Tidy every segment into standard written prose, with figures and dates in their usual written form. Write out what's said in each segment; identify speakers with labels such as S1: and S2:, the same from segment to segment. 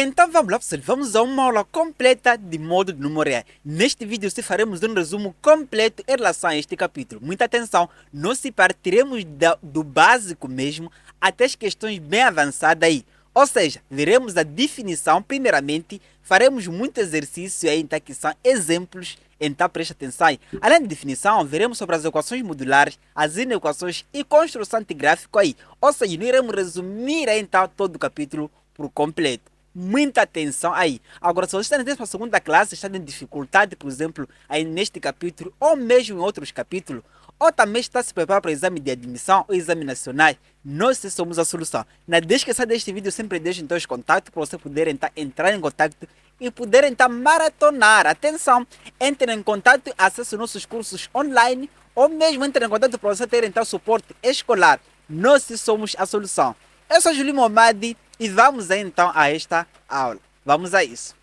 S1: Então vamos lá, pessoal, vamos a uma aula completa de módulo número real. Neste vídeo, se faremos um resumo completo em relação a este capítulo. Muita atenção, não se partiremos do básico mesmo até as questões bem avançadas aí. Ou seja, veremos a definição primeiramente, faremos muito exercício aí, então, que são exemplos, então preste atenção aí. Além da definição, veremos sobre as equações modulares, as inequações e construção de gráfico aí. Ou seja, não iremos resumir aí, então, todo o capítulo por completo. Muita atenção aí. Agora, se você está na segunda classe, está em dificuldade, por exemplo, aí neste capítulo, ou mesmo em outros capítulos, ou também está se preparando para o exame de admissão ou exame nacional, nós somos a solução. Na descrição deste vídeo, eu sempre deixo então os contatos para você poder então, entrar em contato e poder então maratonar. Atenção, entre em contato, acesse nossos cursos online, ou mesmo entre em contato para você ter então suporte escolar. Nós somos a solução. Eu sou Julinho Momadi e vamos então a esta aula. Vamos a isso.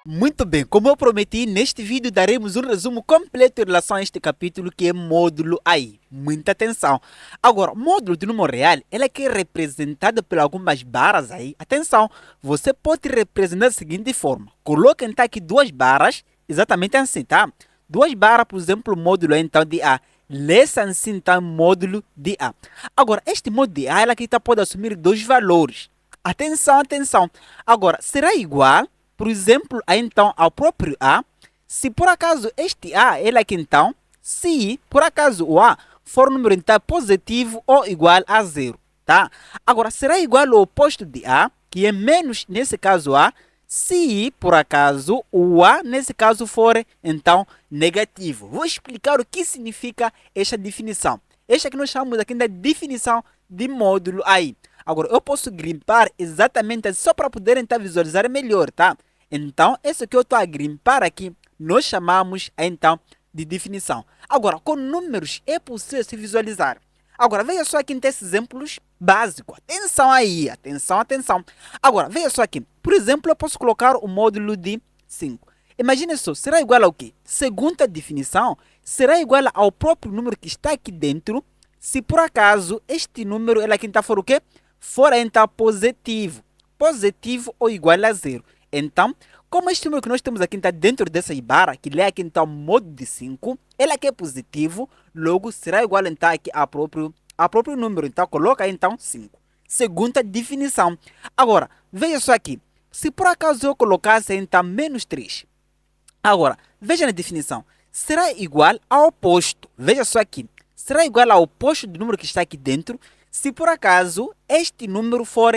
S1: Muito bem, como eu prometi, neste vídeo daremos um resumo completo em relação a este capítulo que é módulo aí. Muita atenção. Agora, módulo de número real, ele é que é representado por algumas barras aí. Atenção, você pode representar da seguinte forma. Coloque então aqui duas barras, exatamente assim, tá? Duas barras, por exemplo, módulo então de A. Lê-se assim, então, módulo de A. Agora, este módulo de A, ela aqui pode assumir dois valores. Atenção, atenção. Agora, será igual, por exemplo, então, ao próprio A, se por acaso este A, ele aqui então, se por acaso o A for um número então positivo ou igual a zero, tá? Agora, será igual ao oposto de A, que é menos, nesse caso A, se, por acaso, o A, nesse caso, for, então, negativo. Vou explicar o que significa esta definição. Esta que nós chamamos aqui da definição de módulo aí. Agora, eu posso grimpar exatamente só para poder, então, visualizar melhor, tá? Então, isso que eu estou a grimpar aqui, nós chamamos, então, de definição. Agora, com números é possível se visualizar. Agora, veja só aqui nesses exemplos básicos. Atenção aí, atenção, atenção. Agora, veja só aqui. Por exemplo, eu posso colocar o módulo de 5. Imagine só, será igual ao quê? Segundo a definição, será igual ao próprio número que está aqui dentro, se por acaso este número, ele aqui está for o quê? For então positivo. Positivo ou igual a zero. Então, como este número que nós temos aqui está dentro dessa barra, que é aqui então módulo de 5, ele aqui é positivo, logo será igual então aqui a próprio número. Então, coloca aí então 5. Segunda definição. Agora, veja só aqui. Se por acaso eu colocasse então menos 3. Agora, veja na definição. Será igual ao oposto. Veja só aqui. Será igual ao oposto do número que está aqui dentro, se por acaso este número for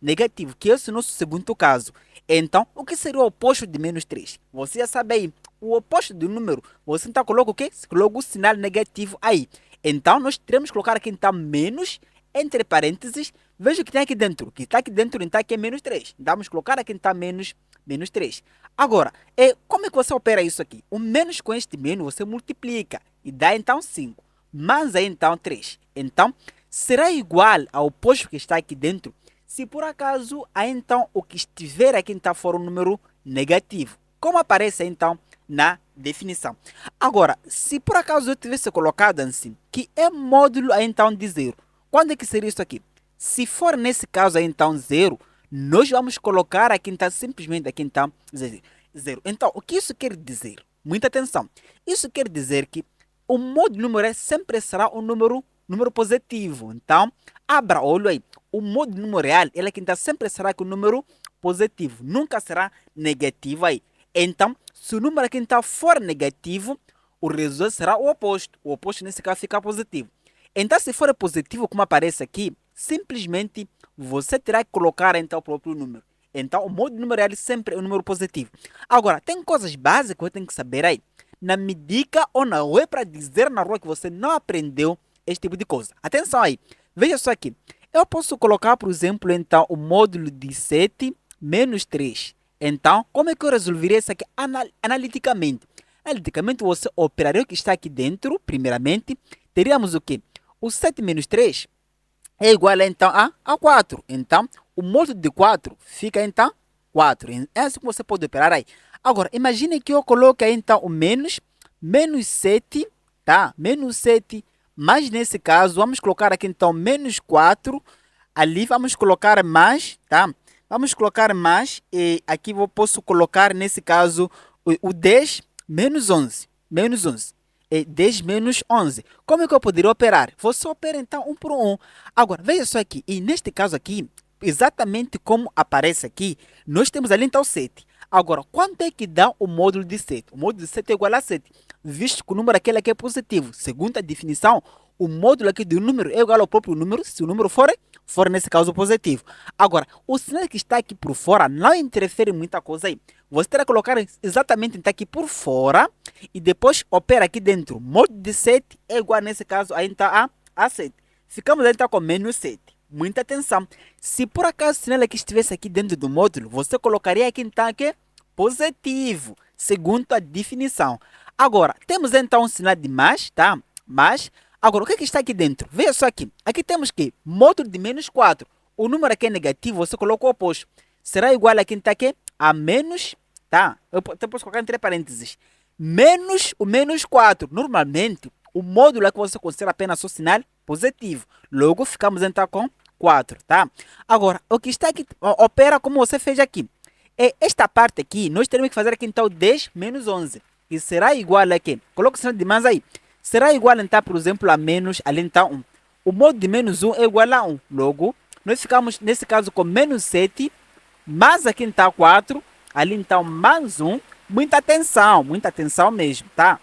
S1: negativo, que é esse nosso segundo caso. Então, o que seria o oposto de menos 3? Você já sabe aí. O oposto do número, você então coloca o quê? Coloca o sinal negativo aí. Então, nós teremos que colocar aqui então menos, entre parênteses, veja o que tem aqui dentro. O que está aqui dentro então aqui é menos 3. Então, vamos colocar aqui então menos 3. Agora, como é que você opera isso aqui? O menos com este menos você multiplica e dá então 5. Mais aí então 3. Então, será igual ao oposto que está aqui dentro, se por acaso aí então o que estiver aqui então for um número negativo. Como aparece então na definição. Agora, se por acaso eu tivesse colocado assim, que é módulo aí então de zero, quando é que seria isso aqui? Se for nesse caso aí então zero, nós vamos colocar aqui então simplesmente aqui então zero. Então, o que isso quer dizer? Muita atenção. Isso quer dizer que o módulo número sempre será um número positivo. Então, abra olho aí. O módulo número real, ele aqui então sempre será com um número positivo. Nunca será negativo aí. Então, se o número aqui então for negativo, o resultado será o oposto. O oposto nesse caso fica positivo. Então, se for positivo, como aparece aqui, simplesmente você terá que colocar então o próprio número. Então, o módulo número real sempre é um número positivo. Agora, tem coisas básicas que você tem que saber aí. Não me diga ou não é para dizer na rua que você não aprendeu este tipo de coisa. Atenção aí. Veja só aqui. Eu posso colocar, por exemplo, então, o módulo de 7 menos 3. Então, como é que eu resolveria isso aqui analiticamente? Analiticamente, você operaria o que está aqui dentro, primeiramente. Teríamos o quê? O 7 menos 3 é igual, então, a 4. Então, o módulo de 4 fica, então, 4. É assim que você pode operar aí. Agora, imagine que eu coloque aí, então, o menos 7, tá? Menos 7 Mas nesse caso, vamos colocar aqui então menos 4. Ali vamos colocar mais, tá? Vamos colocar mais e aqui eu posso colocar nesse caso o 10 menos 11. Menos 11. E 10 menos 11. Como é que eu poderia operar? Você opera então um por um. Agora, veja só aqui. E neste caso aqui, exatamente como aparece aqui, nós temos ali então 7. Agora, quanto é que dá o módulo de 7? O módulo de 7 é igual a 7, visto que o número aquele aqui é positivo. Segundo a definição, o módulo aqui do número é igual ao próprio número, se o número for nesse caso positivo. Agora, o sinal que está aqui por fora não interfere em muita coisa aí. Você terá que colocar exatamente então aqui por fora e depois opera aqui dentro. Módulo de 7 é igual nesse caso a, então, a 7. Ficamos então com menos 7. Muita atenção. Se por acaso o sinal aqui estivesse aqui dentro do módulo, você colocaria aqui então aqui positivo, segundo a definição. Agora, temos então um sinal de mais, tá? Mais. Agora, o que está aqui dentro? Veja só aqui. Aqui temos que módulo de menos 4. O número aqui é negativo, você coloca o oposto. Será igual aqui então aqui a menos, tá? Eu posso colocar entre parênteses. Menos o menos 4. Normalmente, o módulo é que você considera apenas o sinal positivo. Logo, ficamos então com 4, tá? Agora, o que está aqui opera como você fez aqui. É esta parte aqui, nós teremos que fazer aqui então 10 menos 11. E será igual a quê? Coloca o sinal de mais aí. Será igual então, por exemplo, a menos, ali então 1. O módulo de menos 1 é igual a 1. Logo, nós ficamos nesse caso com menos 7, mais aqui então 4, ali então mais 1. Muita atenção mesmo, tá?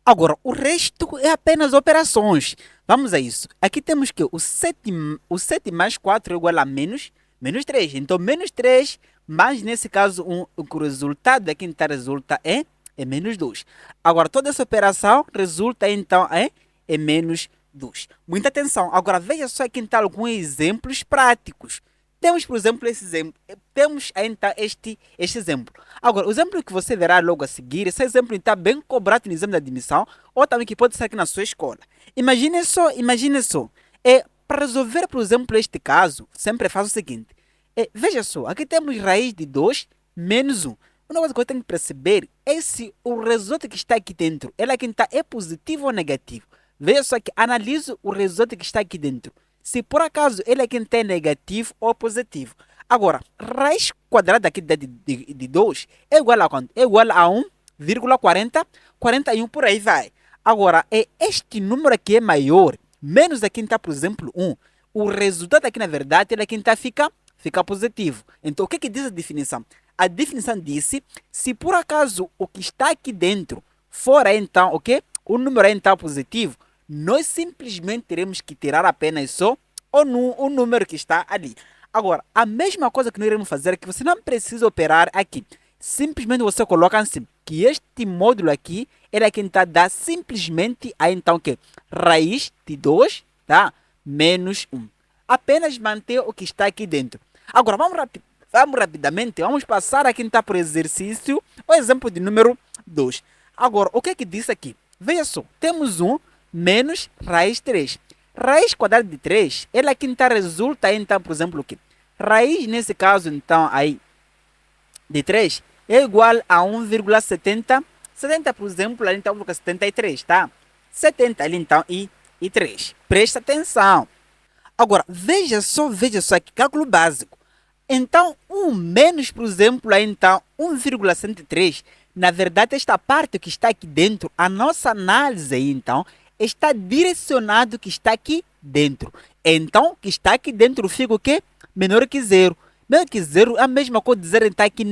S1: Agora, o resto é apenas operações. Vamos a isso. Aqui temos que o 7 mais 4 é igual a menos 3. Então, menos 3, mais nesse caso, o resultado aqui então resulta é menos 2. Agora, toda essa operação resulta então é menos 2. Muita atenção. Agora, veja só aqui então alguns exemplos práticos. Temos, por exemplo, esse exemplo. Temos então este exemplo. Agora, o exemplo que você verá logo a seguir, esse exemplo está bem cobrado no exame de admissão, ou também que pode ser aqui na sua escola. Imagine só. Para resolver, por exemplo, este caso, sempre faço o seguinte. Veja só, aqui temos raiz de 2 menos 1. Uma coisa que eu tenho que perceber é se o resultado que está aqui dentro, ele aqui está é positivo ou negativo. Veja só que analiso o resultado que está aqui dentro. Se por acaso ele aqui tem negativo ou positivo. Agora, raiz quadrada aqui de 2 é igual a quanto? É igual a 1,40, 41 por aí vai. Agora, este número aqui é maior, menos aqui está, por exemplo, 1. O resultado aqui, na verdade, ele aqui está fica positivo. Então, o que diz a definição? A definição disse, se por acaso o que está aqui dentro for então, ok? O número é então positivo, nós simplesmente teremos que tirar apenas só o número que está ali. Agora, a mesma coisa que nós iremos fazer é que você não precisa operar aqui. Simplesmente você coloca assim, que este módulo aqui, ele aqui então dá simplesmente a então que raiz de 2, tá? Menos 1. Apenas manter o que está aqui dentro. Agora, vamos rapidamente, vamos passar aqui então por exercício, o exemplo de número 2. Agora, o que diz aqui? Veja só, temos 1 menos raiz 3. Raiz quadrada de 3, ela aqui então resulta então, por exemplo, o que? Raiz, nesse caso, então, aí, de 3 é igual a 1,70. 70, por exemplo, ali então, 73, tá? 70 ali então e 3. Presta atenção. Agora, veja só aqui, cálculo básico. Então, 1 menos, por exemplo, aí então, 1,73, na verdade, esta parte que está aqui dentro, a nossa análise aí, então, está direcionado que está aqui dentro. Então, que está aqui dentro fica o quê? Menor que 0. Menor que 0 é a mesma coisa dizer então aqui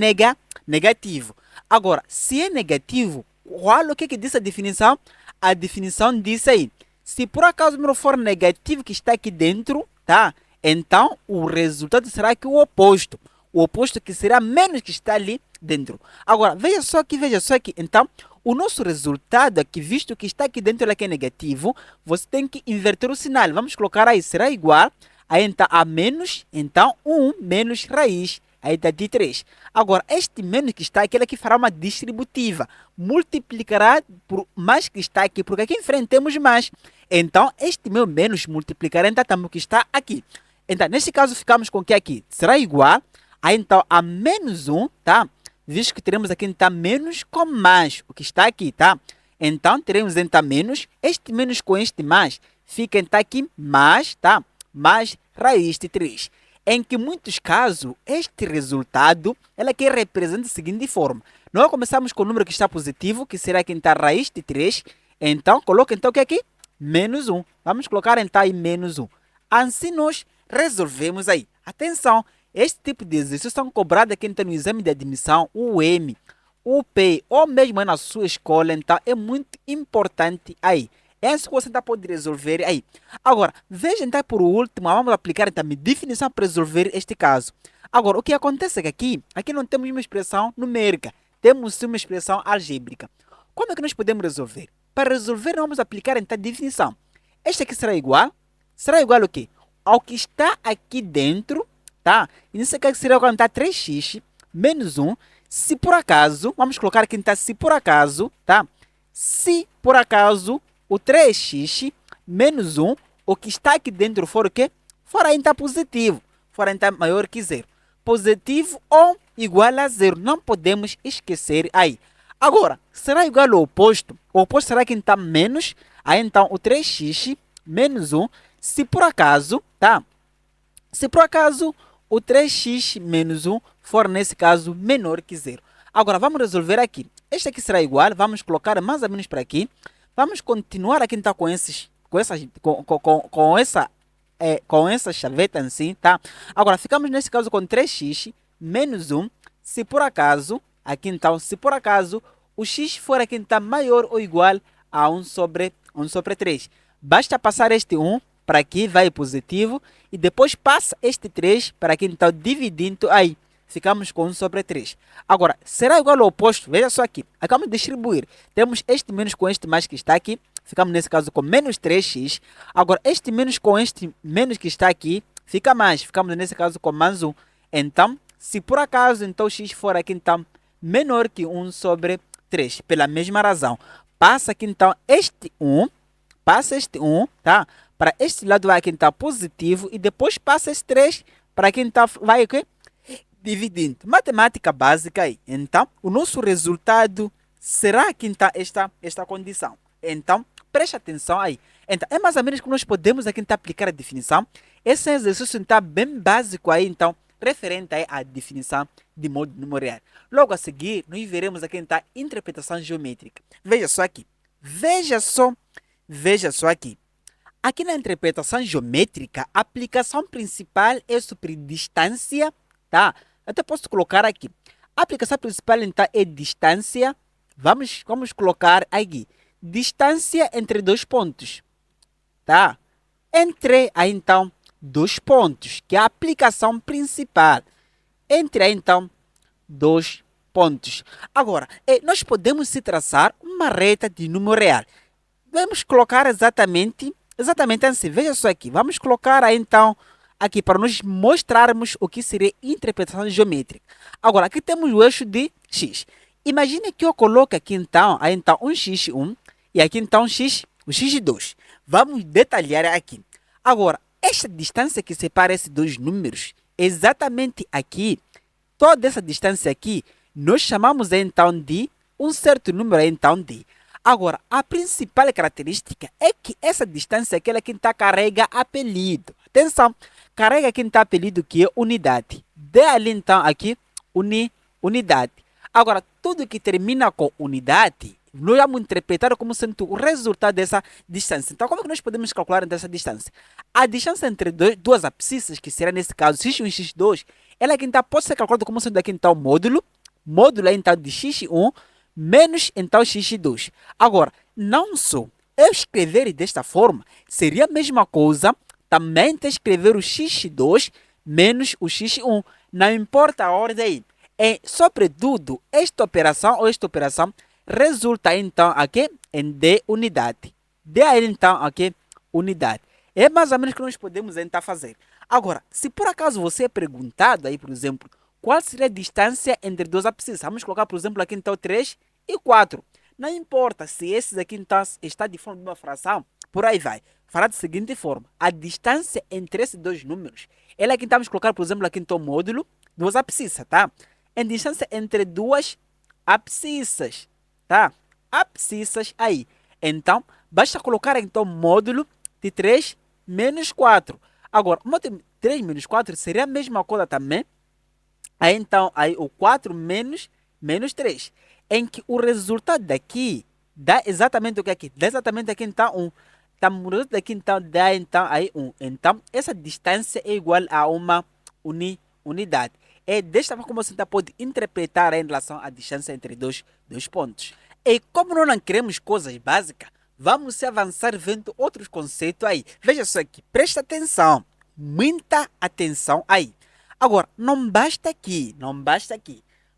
S1: negativo. Agora, se é negativo, qual o que diz a definição? A definição diz aí, se por acaso o número for negativo que está aqui dentro, tá? Então, o resultado será que o oposto. O oposto que será menos que está ali dentro. Agora, veja só aqui. Então, o nosso resultado aqui, visto que está aqui dentro, ele aqui é negativo, você tem que inverter o sinal. Vamos colocar aí, será igual a, então, a menos, então, 1 menos raiz, aí dá de 3. Agora, este menos que está aqui, ele aqui fará uma distributiva. Multiplicará por mais que está aqui, porque aqui em frente temos mais. Então, este meu menos multiplicará, então, também o que está aqui. Então, nesse caso, ficamos com o que aqui? Será igual a, então, a menos 1, tá? Visto que teremos aqui, então, menos com mais, o que está aqui, tá? Então, teremos então menos, este menos com este mais, fica então aqui mais, tá? Mais raiz de 3. Em que, em muitos casos, este resultado, ela aqui representa da seguinte forma. Nós começamos com o número que está positivo, que será aqui então raiz de 3. Então, coloca então o que é aqui? Menos 1. Vamos colocar então aí menos 1. Assim nós resolvemos aí. Atenção, este tipo de exercícios são cobrados aqui então no exame de admissão, o M, o P, ou mesmo na sua escola, então é muito importante aí. É isso que você então pode resolver aí. Agora, veja então por último, vamos aplicar então a definição para resolver este caso. Agora, o que acontece é que aqui não temos uma expressão numérica, temos sim uma expressão algébrica. Como é que nós podemos resolver? Para resolver, vamos aplicar então a definição. Este aqui será igual ao quê? Ao que está aqui dentro, tá? E nesse caso será igual a 3x menos 1. Se por acaso, vamos colocar aqui então, se por acaso, tá? Se por acaso o 3x menos 1, o que está aqui dentro for o quê? For ainda positivo, for ainda maior que 0. Positivo ou igual a 0, não podemos esquecer aí. Agora, será igual ao oposto? O oposto será que então menos, aí então o 3x menos 1, se por acaso, tá? Se por acaso o 3x menos 1 for, nesse caso, menor que 0. Agora, vamos resolver aqui. Este aqui será igual, vamos colocar mais ou menos para aqui. Vamos continuar aqui então com essa chaveta assim, tá? Agora, ficamos nesse caso com 3x menos 1, se por acaso, aqui então, se por acaso, o x for aqui então maior ou igual a 1 sobre 3. Basta passar este 1 para aqui, vai positivo, e depois passa este 3 para aqui, então, dividindo aí. Ficamos com 1 sobre 3. Agora, será igual ao oposto? Veja só aqui. Acabamos de distribuir. Temos este menos com este mais que está aqui. Ficamos, nesse caso, com menos 3x. Agora, este menos com este menos que está aqui, fica mais. Ficamos, nesse caso, com mais 1. Então, se por acaso, então, x for aqui, então, menor que 1 sobre 3. Pela mesma razão. Passa aqui, então, este 1. Passa este 1, tá? Para este lado vai aqui, então, positivo. E depois passa este 3 para aqui, então, vai o quê? Dividindo. Matemática básica aí. Então, o nosso resultado será aqui, então, esta condição. Então, preste atenção aí. Então, é mais ou menos que nós podemos aqui, então, aplicar a definição. Esse exercício está bem básico aí, então, referente aí à definição de modo numerical. Logo a seguir, nós veremos aqui, então, interpretação geométrica. Veja só aqui. Veja só aqui. Aqui na interpretação geométrica, a aplicação principal é sobre distância, tá? Até posso colocar aqui. A aplicação principal, então, é distância. Vamos colocar aqui. Distância entre dois pontos, tá? Entre, aí, então, dois pontos, que é a aplicação principal. Entre, aí, então, dois pontos. Agora, nós podemos se traçar uma reta de número real. Vamos colocar exatamente assim. Veja só aqui. Vamos colocar aí, então, aqui para nós mostrarmos o que seria interpretação geométrica. Agora, aqui temos o eixo de x. Imagine que eu coloque aqui, então, um x1 e aqui, então, o x2. Vamos detalhar aqui. Agora, esta distância que separa esses dois números, exatamente aqui, toda essa distância aqui, nós chamamos, então, de um certo número, então, de... Agora, a principal característica é que essa distância aqui, ela que está carrega apelido. Atenção, carrega aqui está apelido que é unidade. Dê ali então aqui unidade. Agora, tudo que termina com unidade, nós vamos interpretar como sendo o resultado dessa distância. Então, como é que nós podemos calcular essa distância? A distância entre duas abscissas, que será nesse caso x1 e x2, ela aqui então pode ser calculada como sendo aqui então módulo é então de x1 menos então x2. Agora, não só eu escrever desta forma, seria a mesma coisa também escrever o x2 menos o x1. Não importa a ordem aí. Sobretudo, esta operação resulta então aqui em d unidade. D aí então aqui unidade. É mais ou menos o que nós podemos então fazer. Agora, se por acaso você é perguntado aí, por exemplo, qual seria a distância entre duas abscissas? Vamos colocar, por exemplo, aqui então 3 e 4. Não importa se esses aqui então está de forma de uma fração, por aí vai. Fará da seguinte forma. A distância entre esses dois números, ela aqui vamos colocar, por exemplo, aqui então módulo, duas abscissas, tá? Em distância entre duas abscissas, tá? abscissas aí. Então, basta colocar então módulo de 3 menos 4. Agora, módulo de 3 menos 4 seria a mesma coisa também. Aí então, aí o 4 menos 3. Em que o resultado daqui dá exatamente o que aqui? Dá exatamente aqui então 1. Então, o resultado daqui então dá então aí 1. Então, essa distância é igual a uma unidade. É desta forma como você pode interpretar em relação à distância entre dois pontos. E como nós não queremos coisas básicas, vamos avançar vendo outros conceitos aí. Veja só aqui, presta atenção, muita atenção aí. Agora, não basta aqui.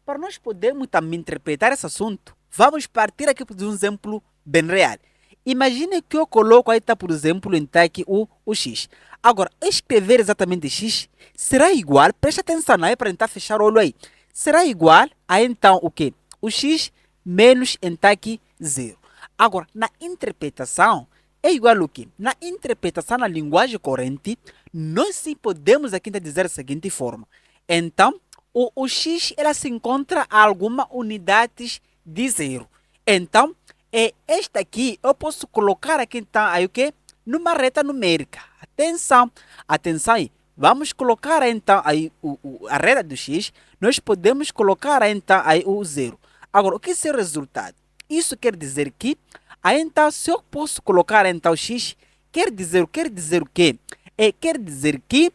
S1: Para nós podermos também interpretar esse assunto, vamos partir aqui de um exemplo bem real. Imagine que eu coloco aí, tá, por exemplo, então aqui o x. Agora, escrever exatamente x será igual, presta atenção aí para tentar fechar o olho aí. Será igual a então o quê? O x menos então aqui 0. Agora, na interpretação, é igual o quê? Na interpretação, na linguagem corrente, nós sim podemos aqui dizer da seguinte forma. Então, o x ela se encontra a algumas unidades de 0. Então, esta aqui eu posso colocar aqui então aí o quê? Numa reta numérica. Atenção aí. Vamos colocar então aí a reta do x, nós podemos colocar então aí o 0. Agora, o que é o resultado? Isso quer dizer que, aí então, se eu posso colocar então x, quer dizer o quê? Quer dizer que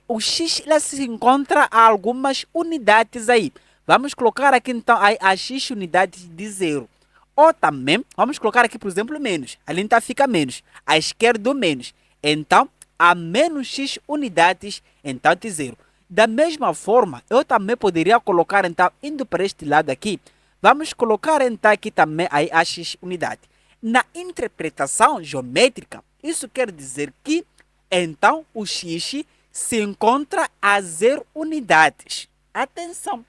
S1: o x ela se encontra a algumas unidades aí. Vamos colocar aqui então aí as x unidades de 0. Ou também, vamos colocar aqui, por exemplo, menos. Ali então fica menos. À esquerda o menos. Então, a menos x unidades, então de 0. Da mesma forma, eu também poderia colocar, então, indo para este lado aqui, vamos colocar, então, aqui também aí a x unidade. Na interpretação geométrica, isso quer dizer que, então, o x se encontra a 0 unidades. Atenção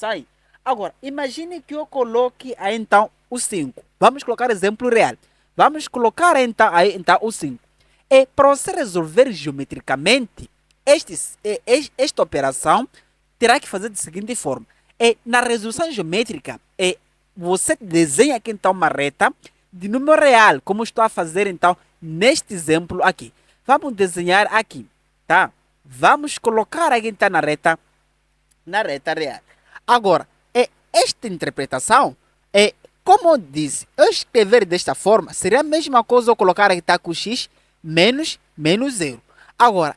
S1: aí. Agora, imagine que eu coloque aí, então, o 5. Vamos colocar exemplo real. Vamos colocar então aí então, o 5. E para você resolver geometricamente, esta operação terá que fazer da seguinte forma. Na resolução geométrica, você desenha aqui então uma reta de número real, como estou a fazer então neste exemplo aqui. Vamos desenhar aqui, tá? Vamos colocar aqui então na reta real. Agora, esta interpretação como eu disse, eu escrever desta forma seria a mesma coisa eu colocar aqui tá com x menos 0. Agora,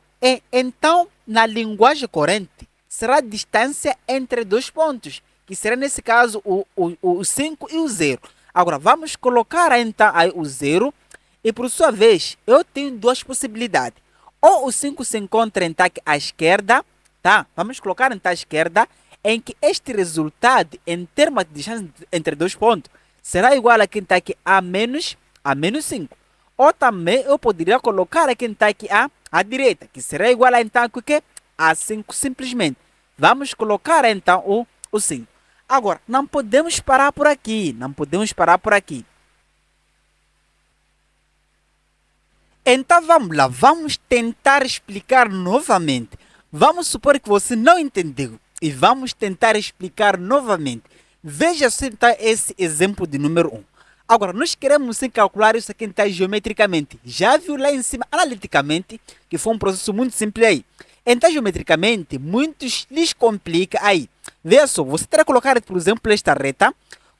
S1: então, na linguagem corrente, será a distância entre dois pontos, que será nesse caso o 5 e o 0. Agora, vamos colocar então aí o 0 e por sua vez, eu tenho duas possibilidades. Ou o 5 se encontra então aqui à esquerda, tá? Vamos colocar então à esquerda, em que este resultado, em termos de distância entre dois pontos, será igual a quem está aqui a menos 5. Ou também eu poderia colocar a quem está aqui à direita, que será igual a então a 5 simplesmente. Vamos colocar então o 5. Agora, não podemos parar por aqui. Então vamos lá, vamos tentar explicar novamente. Vamos supor que você não entendeu. E vamos tentar explicar novamente. Veja se está esse exemplo de número 1. Agora, nós queremos sim calcular isso aqui então, geometricamente. Já viu lá em cima, analiticamente, que foi um processo muito simples aí. Então, geometricamente, muitos lhes complica aí. Veja só, você terá que colocar, por exemplo, esta reta.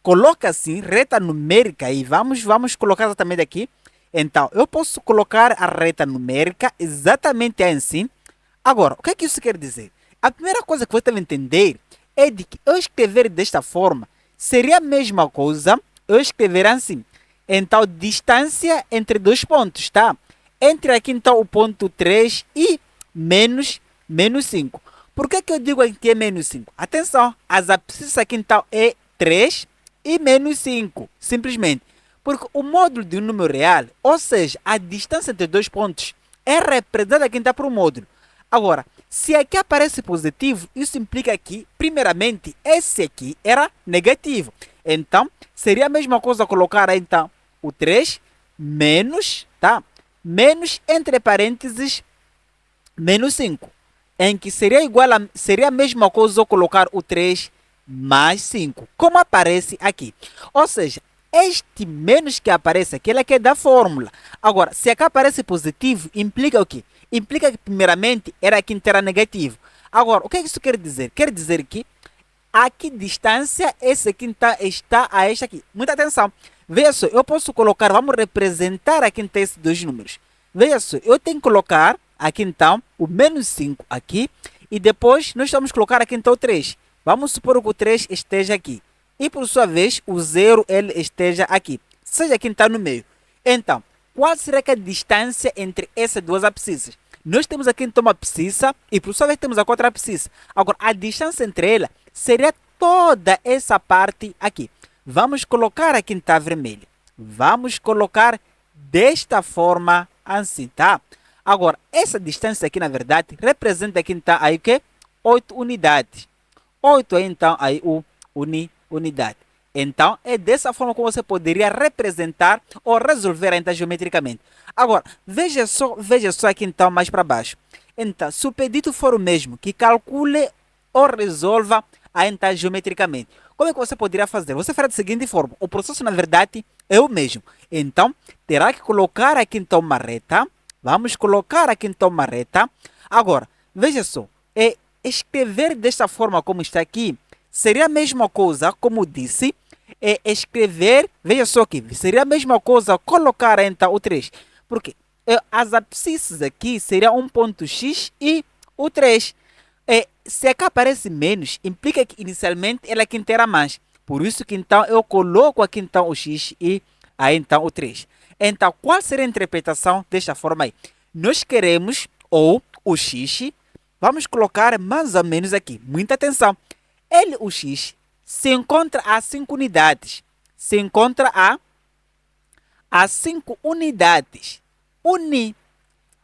S1: Coloca assim, reta numérica aí. Vamos colocar exatamente aqui. Então, eu posso colocar a reta numérica exatamente assim. Agora, o que é que isso quer dizer? A primeira coisa que você deve entender é de que eu escrever desta forma seria a mesma coisa eu escrever assim. Então, distância entre dois pontos, tá? Entre aqui, então, o ponto 3 e menos 5. Por que eu digo aqui é menos 5? Atenção, as abscissas aqui, então, é 3 e menos 5, simplesmente. Porque o módulo de um número real, ou seja, a distância entre dois pontos, é representada aqui, então, por um módulo. Agora, se aqui aparece positivo, isso implica que, primeiramente, esse aqui era negativo. Então, seria a mesma coisa colocar aí, então, o 3 menos, tá? Menos, entre parênteses, menos 5. Em que seria a mesma coisa eu colocar o 3 mais 5, como aparece aqui. Ou seja, este menos que aparece aqui, ele é que é da fórmula. Agora, se aqui aparece positivo, implica o quê? Implica que, primeiramente, era aqui inteira negativo. Agora, o que isso quer dizer? Quer dizer que a que distância esse aqui está a este aqui. Muita atenção. Veja só, eu posso colocar, vamos representar aqui então esses dois números. Veja só, eu tenho que colocar aqui então o menos 5 aqui e depois nós vamos colocar aqui então o 3. Vamos supor que o 3 esteja aqui. E por sua vez, o 0 ele esteja aqui. Seja aqui então no meio. Então, qual será que a distância entre essas duas abscissas? Nós temos aqui então uma abscissa e por sua vez temos a outra abscissa. Agora, a distância entre elas seria toda essa parte aqui. Vamos colocar aqui então vermelho. Vamos colocar desta forma assim, tá? Agora, essa distância aqui, na verdade, representa aqui então aí o quê? 8 unidades. 8 é então aí o unidade. Então, é dessa forma que você poderia representar ou resolver então geometricamente. Agora, veja só aqui então mais para baixo. Então, se o pedido for o mesmo, que calcule ou resolva então geometricamente. Como é que você poderia fazer? Você fará da seguinte forma. O processo, na verdade, é o mesmo. Então, terá que colocar aqui então uma reta. Vamos colocar aqui então uma reta. Agora, veja só. Escrever desta forma como está aqui seria a mesma coisa, como disse, escrever, veja só aqui, seria a mesma coisa colocar então o 3. Porque as abscissas aqui seriam um ponto X e o 3. Se aqui aparece menos, implica que inicialmente ela aqui inteira mais. Por isso que então eu coloco aqui então o X e aí então o 3. Então, qual seria a interpretação desta forma aí? Nós queremos, ou o X, vamos colocar mais ou menos aqui. Muita atenção. Ele, o X, se encontra a 5 unidades. Se encontra a 5 unidades.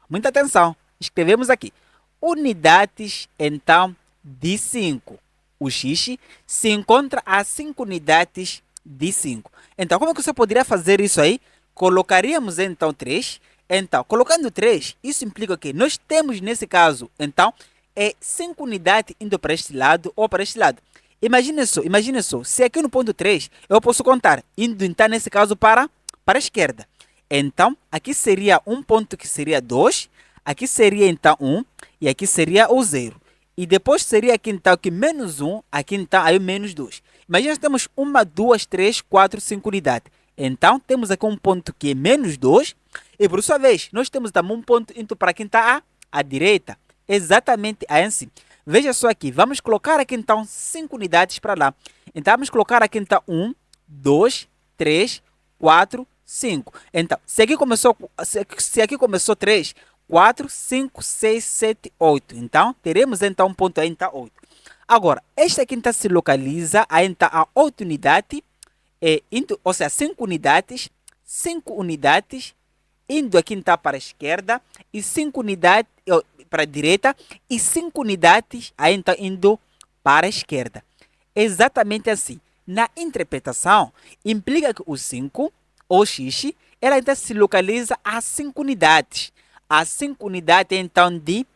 S1: Muita atenção. Escrevemos aqui. Unidades, então, de 5. O X se encontra a 5 unidades de 5. Então, como é que você poderia fazer isso aí? Colocaríamos, então, 3. Então, colocando 3, isso implica que nós temos, nesse caso, então, 5 unidades indo para este lado ou para este lado. Imagine só, se aqui no ponto 3, eu posso contar, indo, então, nesse caso, para a esquerda. Então, aqui seria um ponto que seria 2, aqui seria, então, 1, e aqui seria o 0. E depois seria aqui, então, aqui menos 1, aqui, então, aí menos 2. Imagina que temos 1, 2, 3, 4, 5 unidades. Então, temos aqui um ponto que é menos 2. E, por sua vez, nós temos também um ponto indo para quem está à direita. Exatamente assim. Veja só aqui. Vamos colocar aqui, então, 5 unidades para lá. Então, vamos colocar aqui, então, 1, 2, 3, 4, 5. Então, se aqui começou 3, 4, 5, 6, 7, 8. Então, teremos, então, um ponto aí, então, 8. Agora, este aqui, então, se localiza aí, então, a 8 unidades. Ou seja, 5 unidades, indo aqui então para a esquerda, e 5 unidades para a direita, e 5 unidades aí então indo para a esquerda. Exatamente assim. Na interpretação, implica que o 5, ou X, ela então se localiza a 5 unidades. A 5 unidades então de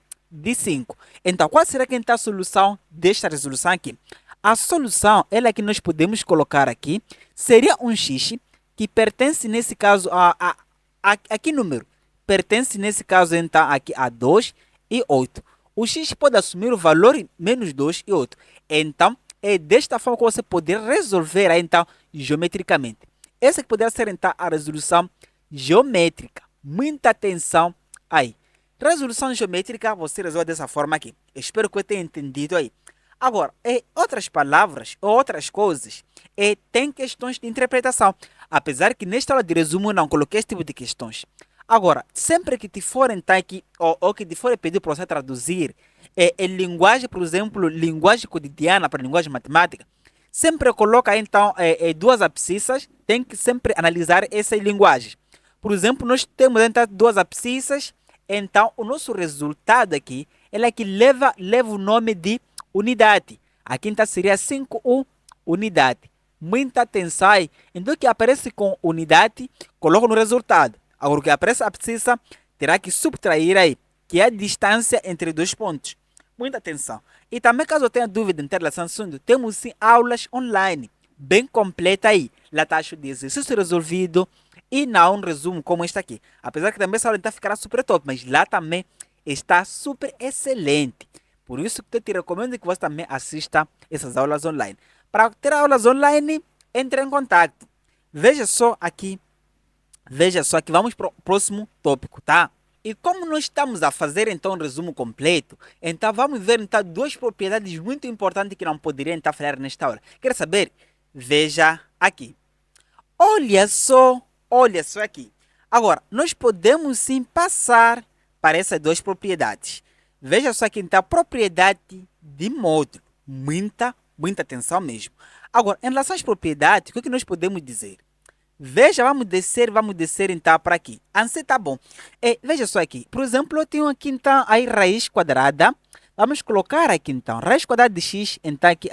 S1: 5. Então, qual será que então a solução desta resolução aqui? A solução, ela que nós podemos colocar aqui, seria um X que pertence, nesse caso, a que número? Pertence, nesse caso, então, aqui a 2 e 8. O X pode assumir o valor menos 2 e 8. Então, é desta forma que você pode resolver, então, geometricamente. Essa que poderia ser, então, a resolução geométrica. Muita atenção aí. Resolução geométrica, você resolve dessa forma aqui. Espero que eu tenha entendido aí. Agora, outras palavras ou outras coisas, tem questões de interpretação. Apesar que nesta aula de resumo não coloquei esse tipo de questões. Agora, sempre que te forem tá aqui, ou que te forem pedir para você traduzir em linguagem, por exemplo, linguagem cotidiana para linguagem matemática, sempre coloca então duas abscissas, tem que sempre analisar essas linguagens. Por exemplo, nós temos então duas abscissas, então o nosso resultado aqui, ele é que leva o nome de unidade. Aqui então seria 5 unidade. Muita atenção aí. Então o que aparece com unidade, coloca no resultado. Agora o que aparece abscissa, terá que subtrair aí, que é a distância entre dois pontos. Muita atenção. E também caso tenha dúvida em relação ao assunto, temos sim aulas online. bem completa aí. Lá está o de exercício resolvido e não um resumo como este aqui. Apesar que também essa aula ficará super top, mas lá também está super excelente. Por isso que eu te recomendo que você também assista essas aulas online. Para ter aulas online, entre em contato. Veja só aqui, vamos para o próximo tópico, tá? E como nós estamos a fazer então um resumo completo, então vamos ver então duas propriedades muito importantes que não poderiam então falhar nesta aula. Quer saber? Veja aqui. Olha só aqui. Agora, nós podemos sim passar para essas duas propriedades. Veja só aqui então a propriedade de módulo. Muita atenção mesmo. Agora, em relação às propriedades, o que nós podemos dizer? Veja, vamos descer então para aqui. Assim tá bom. Veja só aqui. Por exemplo, eu tenho aqui então a raiz quadrada. Vamos colocar aqui então raiz quadrada de x então aqui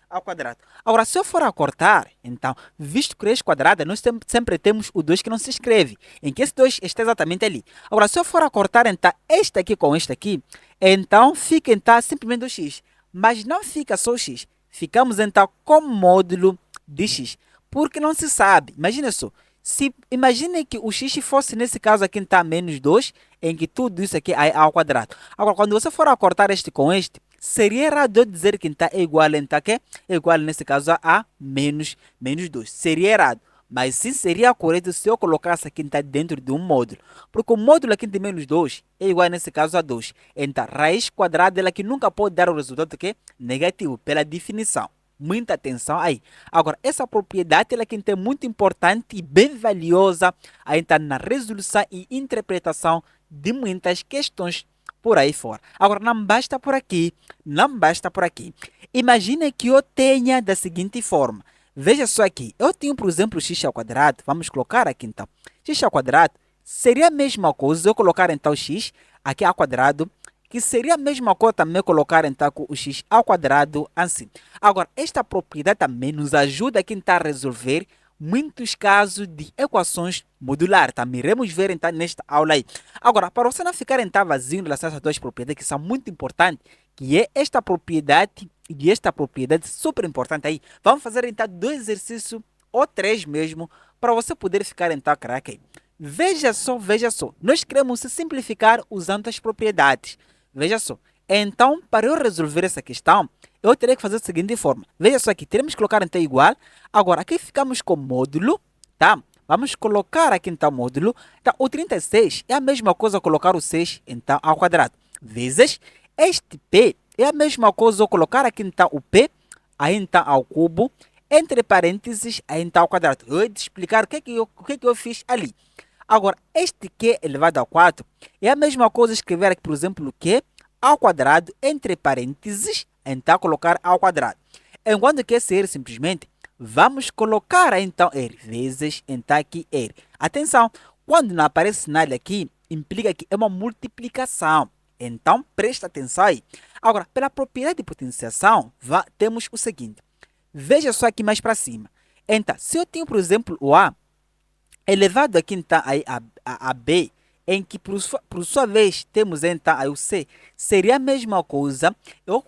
S1: ao quadrado. Agora, se eu for a cortar, então, visto que raiz quadrada, nós sempre temos o 2 que não se escreve, em que esse 2 está exatamente ali. Agora, se eu for a cortar então este aqui com este aqui, então fica então simplesmente o x. Mas não fica só o x. Ficamos então com módulo de x. Porque não se sabe. Imagina só. Imagine que o x fosse, nesse caso aqui, está menos 2, em que tudo isso aqui é ao quadrado. Agora, quando você for a cortar este com este, seria errado eu dizer que está igual, então, que é igual, nesse caso, a menos 2. Seria errado. Mas sim seria correto se eu colocasse aqui está dentro de um módulo. Porque o módulo aqui de menos 2 é igual, nesse caso, a 2. Então, raiz quadrada ela que nunca pode dar o resultado que é negativo, pela definição. Muita atenção aí. Agora, essa propriedade ela é muito importante e bem valiosa ainda na resolução e interpretação de muitas questões por aí fora. Agora, não basta por aqui. Imagine que eu tenha da seguinte forma. Veja só aqui. Eu tenho, por exemplo, x ao quadrado. Vamos colocar aqui então. X ao quadrado seria a mesma coisa eu colocar então x aqui ao quadrado, que seria a mesma coisa também colocar então o x ao quadrado assim. Agora, esta propriedade também nos ajuda aqui a resolver muitos casos de equações modulares. Também iremos ver então nesta aula aí. Agora, para você não ficar então vazio em relação a essas duas propriedades que são muito importantes, que é esta propriedade e esta propriedade super importante aí, vamos fazer então 2 exercícios ou 3 mesmo, para você poder ficar então craque aí. Veja só, nós queremos simplificar usando as propriedades. Veja só, então, para eu resolver essa questão, eu terei que fazer da seguinte forma. Veja só aqui, teremos que colocar então igual. Agora, aqui ficamos com módulo, tá? Vamos colocar aqui então módulo. Então, o 36 é a mesma coisa colocar o 6 então ao quadrado. Vezes, este P é a mesma coisa eu colocar aqui então o P, aí então ao cubo, entre parênteses, aí então ao quadrado. Eu vou te explicar o que eu fiz ali. Agora, este Q elevado ao 4 é a mesma coisa escrever aqui, por exemplo, Q ao quadrado, entre parênteses, então colocar ao quadrado. Enquanto que esse R simplesmente, vamos colocar então R vezes, então aqui R. Atenção, quando não aparece nada aqui, implica que é uma multiplicação. Então, presta atenção aí. Agora, pela propriedade de potenciação, temos o seguinte. Veja só aqui mais para cima. Então, se eu tenho, por exemplo, o A, elevado aqui então aí a B, em que por sua vez temos então aí o C, seria a mesma coisa eu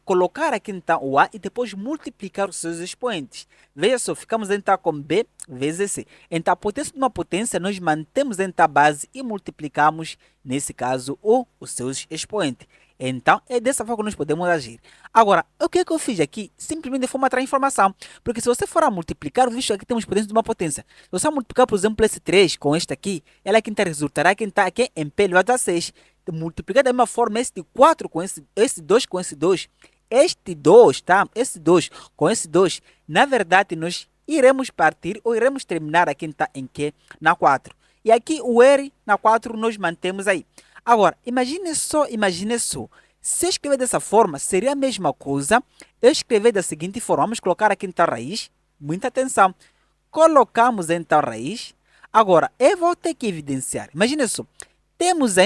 S1: colocar aqui então o A e depois multiplicar os seus expoentes. Veja só, ficamos então com B vezes C. Então a potência de uma potência nós mantemos então a base e multiplicamos, nesse caso, os seus expoentes. Então, é dessa forma que nós podemos agir. Agora, o que eu fiz aqui? Simplesmente formatar a informação. Porque se você for a multiplicar, visto que aqui temos potência de uma potência. Se você multiplicar, por exemplo, esse 3 com este aqui, ela aqui resultará que está aqui em P elevado a 6. Multiplicar da mesma forma este 4 com esse 2 com esse 2. Este 2, tá? Esse 2 com esse 2. Na verdade, nós iremos partir ou iremos terminar aqui em que? Na 4. E aqui o R na 4 nós mantemos aí. Agora, imagine só. Se eu escrever dessa forma, seria a mesma coisa eu escrever da seguinte forma. Vamos colocar aqui então a raiz. Muita atenção. Colocamos então a raiz. Agora, eu vou ter que evidenciar. Imagine só. Temos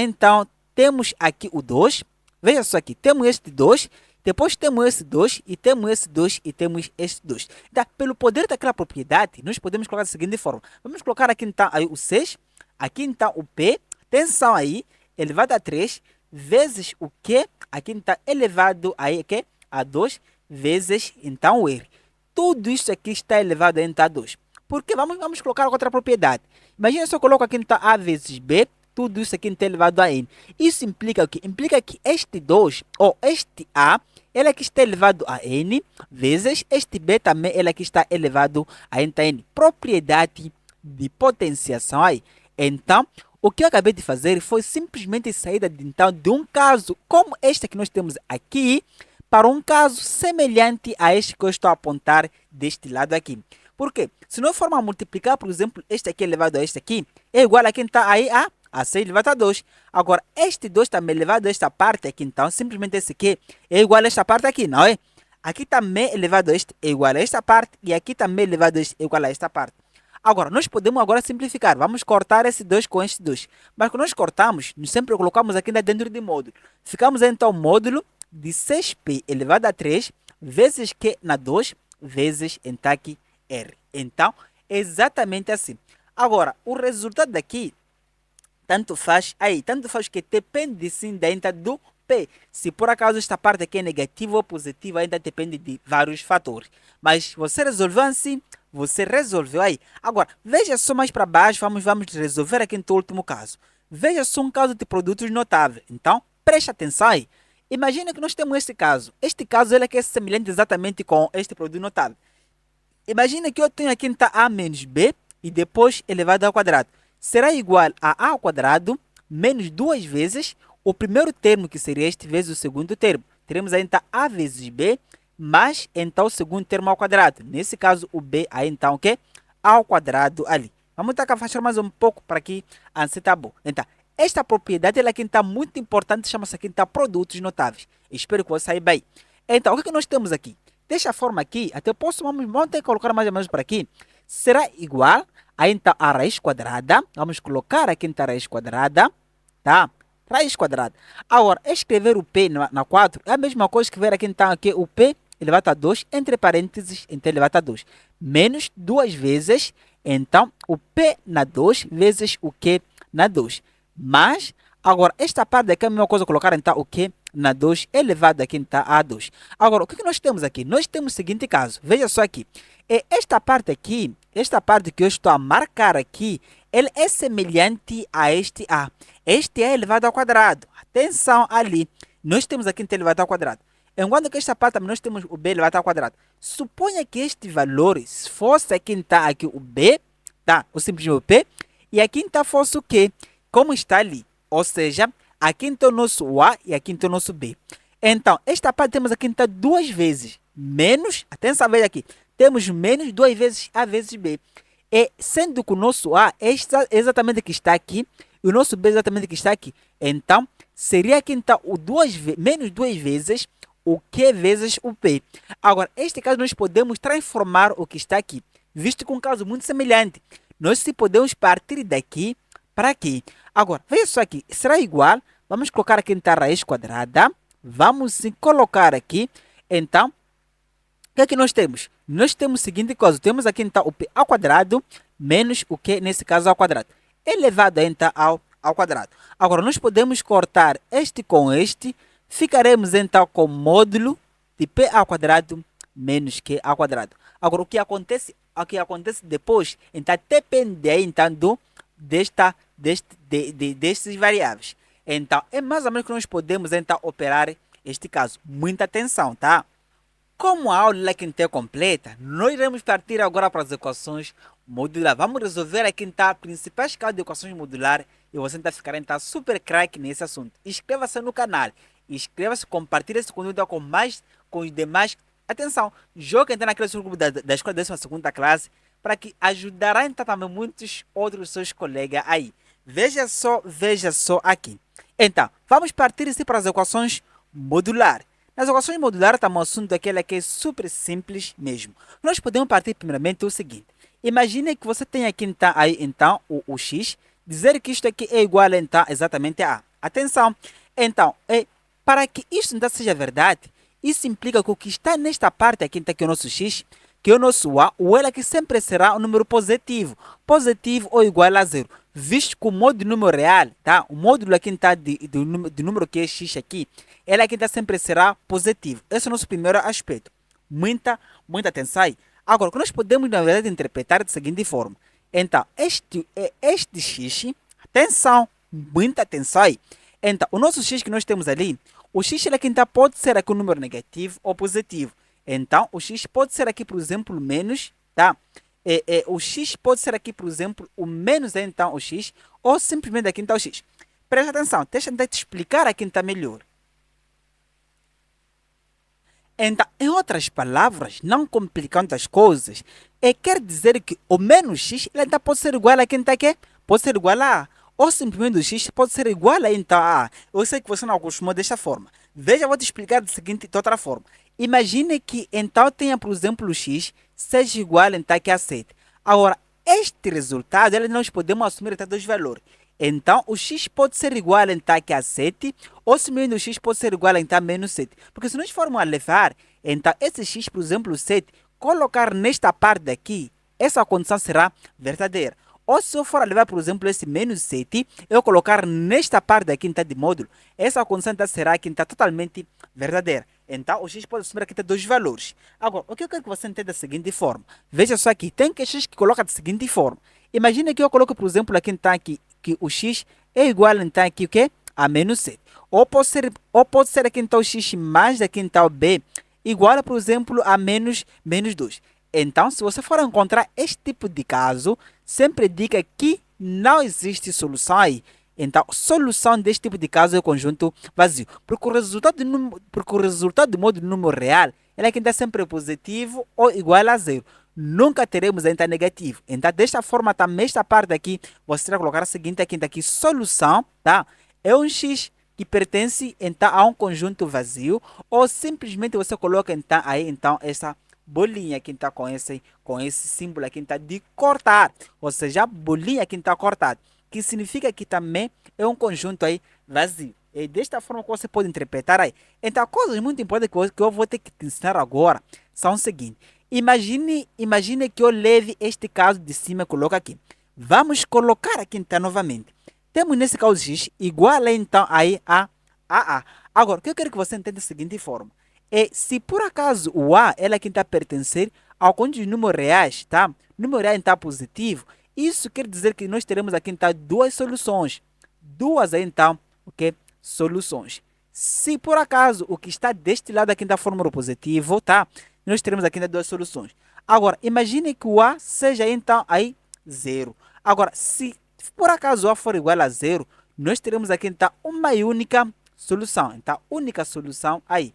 S1: aqui o 2. Veja só aqui. Temos este 2. Depois temos esse 2. E temos esse 2. E temos este 2. Então, pelo poder daquela propriedade, nós podemos colocar da seguinte forma. Vamos colocar aqui então aí o 6. Aqui então o P. Atenção aí. Elevado a 3 vezes o Q, aqui está elevado aí, a 2 vezes então o R. tudo isso aqui está elevado então a 2. Porque vamos colocar outra propriedade. Imagina se eu coloco aqui então A vezes B, tudo isso aqui está elevado a N. Isso implica o quê? Implica que este 2, ou este A, ele aqui está elevado a N, vezes este B também, ele aqui está elevado a N. Propriedade de potenciação aí. Então, o que eu acabei de fazer foi simplesmente sair então, de um caso como este que nós temos aqui, para um caso semelhante a este que eu estou a apontar deste lado aqui. Por quê? Se nós formos a multiplicar, por exemplo, este aqui elevado a este aqui, é igual a quem está aí a 6 elevado a 2. Agora, este 2 também elevado a esta parte aqui, então, simplesmente esse aqui é igual a esta parte aqui, não é? Aqui também elevado a este é igual a esta parte, e aqui também elevado a este é igual a esta parte. Agora, nós podemos agora simplificar. Vamos cortar esse 2 com este 2. Mas quando nós cortamos, nós sempre colocamos aqui dentro de módulo. Ficamos então módulo de 6p elevado a 3 vezes Q na 2 vezes então aqui R. Então, é exatamente assim. Agora, o resultado daqui, tanto faz que depende sim dentro do P. Se por acaso esta parte aqui é negativa ou positiva, ainda depende de vários fatores. Mas você resolveu assim, você resolveu aí. Agora, veja só mais para baixo, vamos resolver aqui no último caso. Veja só um caso de produtos notável. Então, preste atenção aí. Imagina que nós temos este caso. Este caso ele é que é semelhante exatamente com este produto notável. Imagina que eu tenho aqui então A menos B e depois elevado ao quadrado. Será igual a A ao quadrado menos duas vezes o primeiro termo, que seria este, vezes o segundo termo. Teremos aí então A vezes B, mais então o segundo termo ao quadrado. Nesse caso, o B aí então o quê? Ao quadrado ali. Vamos tentar afastar mais um pouco para que a ansiedade tá bom. Então, esta propriedade ela aqui está muito importante, chama-se aqui então produtos notáveis. Espero que você saiba aí. Então, o que nós temos aqui? Desta forma aqui, até vamos ter que colocar mais ou menos para aqui. Será igual a então a raiz quadrada. Vamos colocar aqui então a raiz quadrada, tá? Raiz quadrada. Agora, escrever o P na 4 é a mesma coisa que escrever aqui então aqui o P elevado a 2, entre parênteses, então elevado a 2. Menos duas vezes, então, o P na 2 vezes o Q na 2. Mas, agora, esta parte aqui é a mesma coisa, colocar então o Q na 2 elevado aqui então a 2. Agora, o que nós temos aqui? Nós temos o seguinte caso, veja só aqui. Esta parte aqui, esta parte que eu estou a marcar aqui, ele é semelhante a este A. Este A elevado ao quadrado. Atenção ali. Nós temos aqui então elevado ao quadrado. Enquanto que esta parte também nós temos o B elevado ao quadrado. Suponha que este valor fosse aqui então aqui o B, tá? O simplesmente o P, e aqui então fosse o Q, como está ali. Ou seja, aqui então o nosso A e aqui então o nosso B. Então, esta parte temos aqui então duas vezes menos, atenção, veja aqui, temos menos duas vezes A vezes B. E sendo que o nosso A é exatamente o que está aqui, e o nosso B é exatamente o que está aqui. Então, seria aqui então o menos duas vezes o Q vezes o P. Agora, este caso nós podemos transformar o que está aqui, visto que é um caso muito semelhante. Nós se podemos partir daqui para aqui. Agora, veja só aqui, será igual, vamos colocar aqui então a raiz quadrada, vamos sim colocar aqui, então, o que é que nós temos? Nós temos o seguinte coisa, temos aqui então o P ao quadrado, menos o Q, nesse caso, ao quadrado, elevado então ao quadrado. Agora, nós podemos cortar este com este, ficaremos então com módulo de P ao quadrado menos Q ao quadrado. Agora, o que acontece depois, então, depende então destes variáveis. Então, é mais ou menos que nós podemos então operar este caso. Muita atenção, tá? Como a aula aqui é completa, nós iremos partir agora para as equações modulares. Vamos resolver aqui então principais casos de equações modulares e você então ficará então super craque nesse assunto. Inscreva-se no canal, inscreva-se, compartilhe esse conteúdo com os demais. Atenção, joga então naquele grupo da escola da 12ª classe para que ajudará então também muitos outros seus colegas aí. Veja só aqui. Então, vamos partir assim para as equações modulares. Nas equações modulares, está um assunto aquele que é super simples mesmo. Nós podemos partir primeiramente do seguinte. Imagine que você tem aqui então o x, dizer que isto aqui é igual então exatamente a A. Atenção! Então, para que isto então seja verdade, isso implica que o que está nesta parte aqui, então, que é o nosso x, que é o nosso A, o L aqui sempre será um número positivo ou igual a zero, visto que o módulo número real, tá? O módulo aqui está do número que é x aqui, ele aqui sempre será positivo. Esse é o nosso primeiro aspecto. Muita atenção aí. Agora, o que nós podemos, na verdade, interpretar da seguinte forma. Então, este x, atenção, muita atenção aí. Então, o nosso x que nós temos ali, o x aqui então, pode ser aqui um número negativo ou positivo. Então, o x pode ser aqui, por exemplo, menos, tá? O x pode ser aqui, por exemplo, o menos, então, o x, ou simplesmente aqui, então, o x. Presta atenção, deixa eu te explicar aqui, então, melhor. Então, em outras palavras, não complicando as coisas, quer dizer que o menos x ele ainda pode ser igual a quem está aqui? Pode ser igual a A. Ou simplesmente o x pode ser igual a então a A. Eu sei que você não acostumou desta forma. Veja, eu vou te explicar de outra forma. Imagine que então tenha, por exemplo, o x seja igual então aqui a 7. Agora, este resultado, nós podemos assumir até dois valores. Então, o x pode ser igual então aqui a 7, ou simplesmente o x pode ser igual então a menos 7. Porque se nós formos a levar, então, esse x, por exemplo, 7, colocar nesta parte aqui, essa condição será verdadeira. Ou se eu for a levar, por exemplo, esse menos 7, eu colocar nesta parte aqui então, de módulo, essa condição então, será aqui então, totalmente verdadeira. Então, o x pode assumir aqui dois valores. Agora, o que eu quero que você entenda da seguinte forma. Veja só aqui, tem questões que colocam da seguinte forma. Imagina que eu coloco, por exemplo, aqui então, aqui, que o x é igual então aqui o quê? A menos 7. Ou pode ser aqui então o x mais aqui então b igual, por exemplo, a menos 2. Então, se você for encontrar este tipo de caso, sempre diga que não existe solução aí. Então, a solução deste tipo de caso é o conjunto vazio. Porque o resultado do módulo número real é que está sempre positivo ou igual a zero. Nunca teremos então negativo. Então, desta forma, também esta parte aqui, você vai colocar a seguinte aqui, solução, tá? É um x que pertence então a um conjunto vazio, ou simplesmente você coloca então aí então essa bolinha aqui está com esse símbolo aqui está de cortar, ou seja, a bolinha aqui está cortada, que significa que também é um conjunto aí vazio. É desta forma que você pode interpretar aí. Então, coisas muito importantes que eu vou ter que te ensinar agora são o seguinte. Imagine que eu leve este caso de cima e coloque aqui. Vamos colocar aqui então novamente. Temos nesse caso x igual então aí a A. Agora, o que eu quero que você entenda da seguinte forma. Se por acaso o A ela aqui está pertencer ao conjunto de números reais, tá? Número real está positivo. Isso quer dizer que nós teremos aqui então duas soluções. Duas aí então, ok? Soluções. Se por acaso o que está deste lado aqui da fórmula positivo, tá? Nós teremos aqui duas soluções. Agora, imagine que o A seja então aí 0. Agora, se por acaso o A for igual a 0, nós teremos aqui então uma única solução. Então, única solução aí.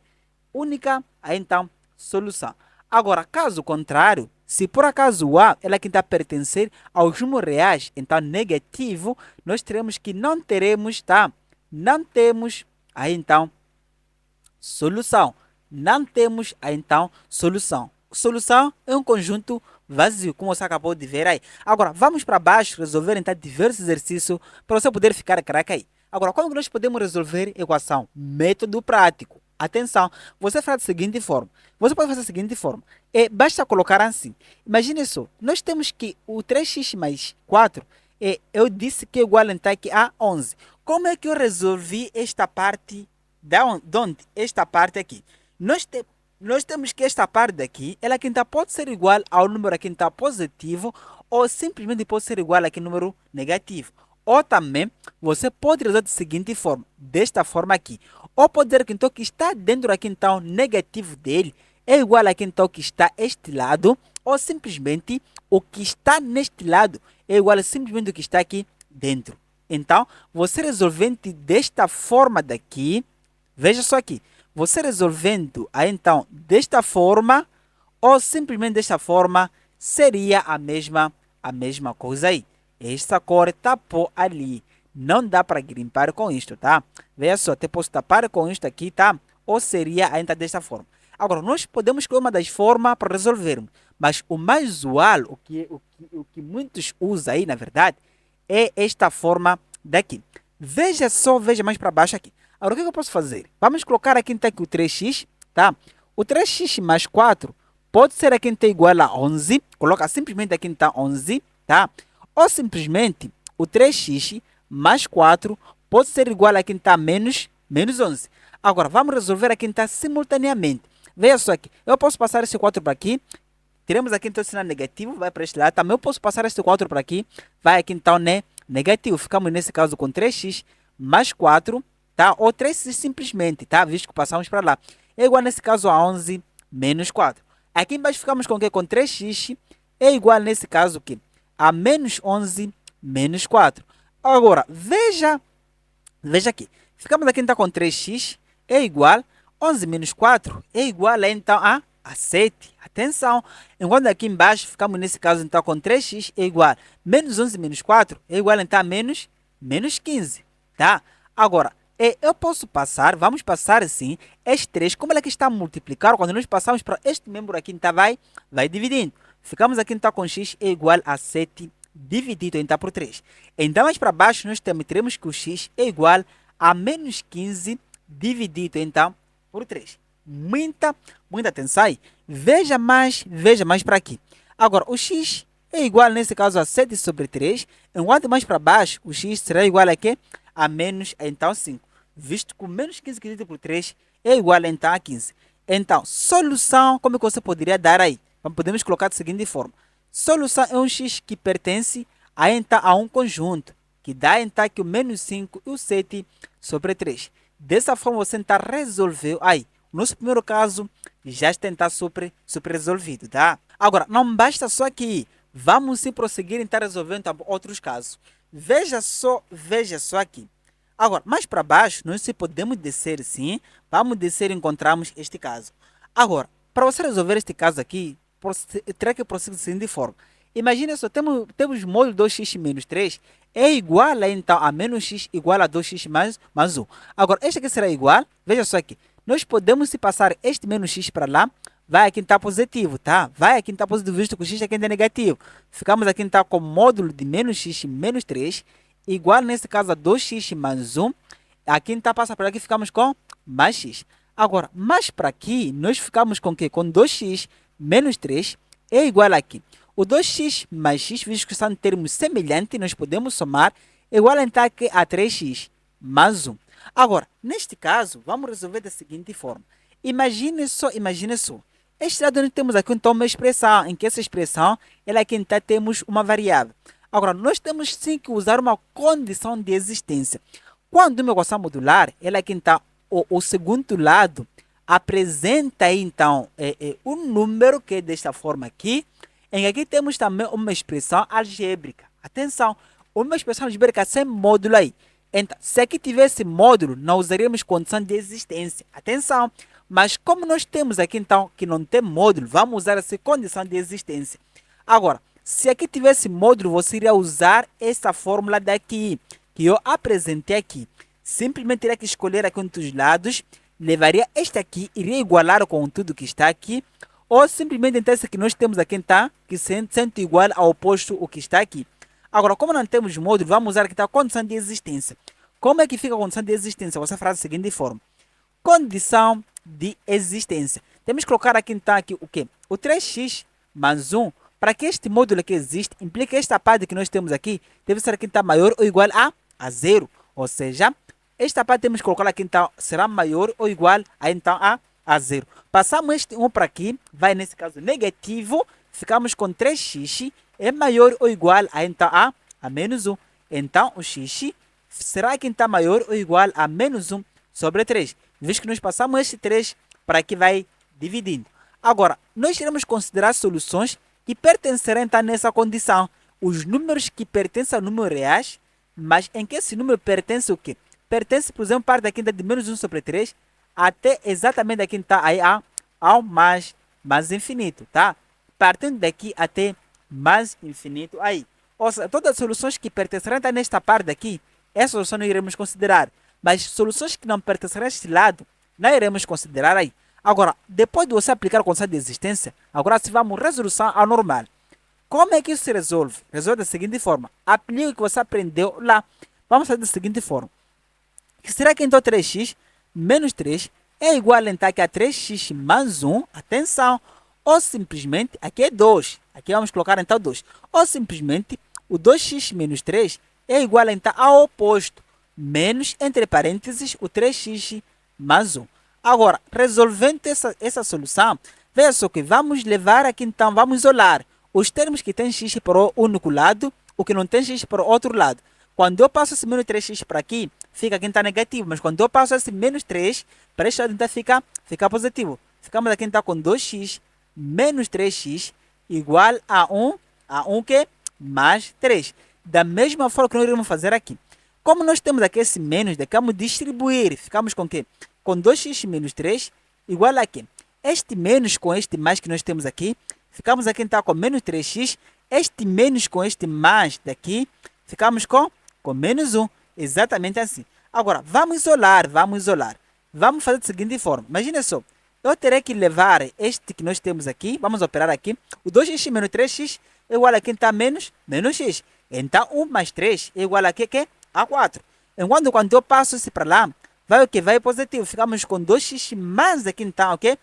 S1: Única aí então solução. Agora, caso contrário, se por acaso o A ela que está a pertencer aos números reais, então negativo, nós teremos que não teremos, tá? Não temos aí então solução. Não temos aí então solução. Solução é um conjunto vazio, como você acabou de ver aí. Agora, vamos para baixo resolver então diversos exercícios para você poder ficar craque aí. Agora, como nós podemos resolver equação? Método prático. Atenção, você faz da seguinte forma. Você pode fazer da seguinte forma. Basta colocar assim. Imagine só, nós temos que o 3x mais 4, eu disse que é igual então aqui a 11. Como é que eu resolvi esta parte? De onde? Esta parte aqui. Nós temos que esta parte aqui, ela aqui pode ser igual ao número aqui positivo, ou simplesmente pode ser igual aqui ao número negativo. Ou também, você pode resolver da seguinte forma, desta forma aqui. Ou pode dizer que então que está dentro aqui então negativo dele é igual aqui então que está este lado, ou simplesmente o que está neste lado é igual a simplesmente o que está aqui dentro. Então, você resolvendo desta forma daqui, veja só aqui, você resolvendo aí então desta forma, ou simplesmente desta forma, seria a mesma coisa aí. Esta cor tapou ali. Não dá para grimpar com isto, tá? Veja só, até posso tapar com isto aqui, tá? Ou seria ainda desta forma. Agora, nós podemos escolher uma das formas para resolvermos. Mas o mais usual, o que muitos usam aí, na verdade, é esta forma daqui. Veja só, veja mais para baixo aqui. Agora, o que eu posso fazer? Vamos colocar aqui então, o 3x, tá? O 3x mais 4 pode ser aqui então, igual a 11. Coloca simplesmente aqui então 11, tá? Ou simplesmente o 3x mais 4 pode ser igual a quem está menos 11. Agora, vamos resolver aqui então simultaneamente. Veja só aqui, eu posso passar esse 4 para aqui. teremos aqui então sinal negativo, vai para este lado. Também eu posso passar este 4 para aqui, vai aqui então, né, negativo. Ficamos nesse caso com 3x mais 4, tá? Ou 3x simplesmente, tá? Visto que passamos para lá. É igual nesse caso a 11 menos 4. Aqui embaixo ficamos com o quê? Com 3x é igual nesse caso o quê? A menos 11 menos 4. Agora, veja aqui. Ficamos aqui então com 3x é igual 11 menos 4 é igual então a 7. Atenção. Enquanto aqui embaixo ficamos nesse caso então com 3x é igual menos 11 menos 4 é igual então a menos 15. Tá? Agora, eu posso passar, vamos passar assim, este 3, como ele aqui está a multiplicar, quando nós passamos para este membro aqui, então vai dividindo. Ficamos aqui então com x é igual a 7 dividido então por 3. Então, mais para baixo, nós teremos que o x é igual a menos 15 dividido então por 3. Muita atenção aí. Veja mais para aqui. Agora, o x é igual, nesse caso, a 7 sobre 3. Enquanto mais para baixo, o x será igual a quê? A menos, então, 5. Visto que o menos 15 dividido por 3 é igual, então, a 15. Então, solução, como é que você poderia dar aí? Podemos colocar da seguinte forma. Solução é um x que pertence então, a um conjunto, que dá, então, que o menos 5 e o 7 sobre 3. Dessa forma, você então resolveu aí. Nosso primeiro caso já está então super resolvido, tá? Agora, não basta só aqui. Vamos sim prosseguir então resolvendo então, outros casos. Veja só aqui. Agora, mais para baixo, nós se podemos descer sim. Vamos descer e encontramos este caso. Agora, para você resolver este caso aqui, terá que prosseguir da seguinte forma. Imagina só, temos módulo 2x menos 3 é igual então a menos x igual a 2x mais 1. Agora, este aqui será igual, veja só aqui. Nós podemos se passar este menos x para lá, vai aqui estar positivo, tá? Vai aqui estar positivo, visto que o x aqui é negativo. Ficamos aqui então com o módulo de menos x menos 3, igual nesse caso a 2x mais 1. Aqui então passa para aqui, ficamos com mais x. Agora, mais para aqui, nós ficamos com o quê? Com 2x menos 3 é igual a aqui. O 2x mais x, visto que são termos semelhantes, nós podemos somar, igual então aqui a 3x mais 1. Agora, neste caso, vamos resolver da seguinte forma. Imagine só. Este lado nós temos aqui então uma expressão, em que essa expressão, ela aqui então temos uma variável. Agora, nós temos sim que usar uma condição de existência. Quando uma equação modular, ela aqui então, o segundo lado, apresenta então um número que é desta forma aqui, em que aqui temos também uma expressão algébrica. Atenção, uma expressão algébrica sem módulo aí. Então, se aqui tivesse módulo, não usaríamos condição de existência. Atenção, mas como nós temos aqui então que não tem módulo, vamos usar essa condição de existência. Agora, se aqui tivesse módulo, você iria usar essa fórmula daqui, que eu apresentei aqui. Simplesmente teria que escolher aqui um dos lados, levaria este aqui, iria igualar com tudo que está aqui, ou simplesmente então esse que nós temos aqui, tá? Que sendo igual ao oposto o que está aqui. Agora, como não temos módulo, vamos usar aqui a condição de existência. Como é que fica a condição de existência? Você fará da seguinte forma. Condição de existência. Temos que colocar aqui então aqui, o quê? O 3x mais 1. Para que este módulo aqui existe, implica que esta parte que nós temos aqui deve ser aqui então maior ou igual a 0. Ou seja, esta parte temos que colocar aqui então será maior ou igual a então a 0. Passamos este 1 para aqui, vai nesse caso negativo, ficamos com 3x é maior ou igual a então a menos 1. Então o x será que então maior ou igual a menos 1 sobre 3. Visto que nós passamos este 3 para aqui, vai dividindo. Agora, nós iremos considerar soluções que pertencerão então nessa condição. Os números que pertencem a números reais, mas em que esse número pertence o quê? Pertence, por exemplo, parte daqui de menos 1 sobre 3 até exatamente aqui está aí ao mais infinito, tá? Partindo daqui até mais infinito aí. Ou seja, todas as soluções que pertencerão a nesta parte aqui, essa solução não iremos considerar. Mas soluções que não pertencerão a este lado, não iremos considerar aí. Agora, depois de você aplicar a condição de existência, agora se vamos resolução anormal. Como é que isso se resolve? Resolve da seguinte forma. Aplique o que você aprendeu lá. Vamos fazer da seguinte forma. Será que então 3x menos 3 é igual então aqui a 3x mais 1, atenção, ou simplesmente, aqui é 2, aqui vamos colocar então 2, ou simplesmente o 2x menos 3 é igual então ao oposto, menos, entre parênteses, o 3x mais 1. Agora, resolvendo essa solução, Veja só que vamos levar aqui então, vamos isolar os termos que tem x para o único lado, o que não tem x para o outro lado. Quando eu passo esse menos 3x para aqui, fica aqui está negativo. Mas quando eu passo esse menos 3, para este lado então fica positivo. Ficamos aqui então com 2x menos 3x igual a 1 que? Mais 3. Da mesma forma que nós iremos fazer aqui. Como nós temos aqui esse menos, vamos distribuir. Ficamos com o quê? Com 2x menos 3 igual a quê? Este menos com este mais que nós temos aqui, ficamos aqui então com menos 3x. Este menos com este mais daqui, ficamos com menos 1. Exatamente assim. Agora, vamos isolar. Vamos fazer da seguinte forma. Imagina só. Eu terei que levar este que nós temos aqui. Vamos operar aqui. O 2x menos 3x é igual a quem está menos x. Então, 1 mais 3 é igual a quê? A 4. Enquanto quando eu passo isso para lá, vai o que? Vai positivo. Ficamos com 2x mais aqui então, ok?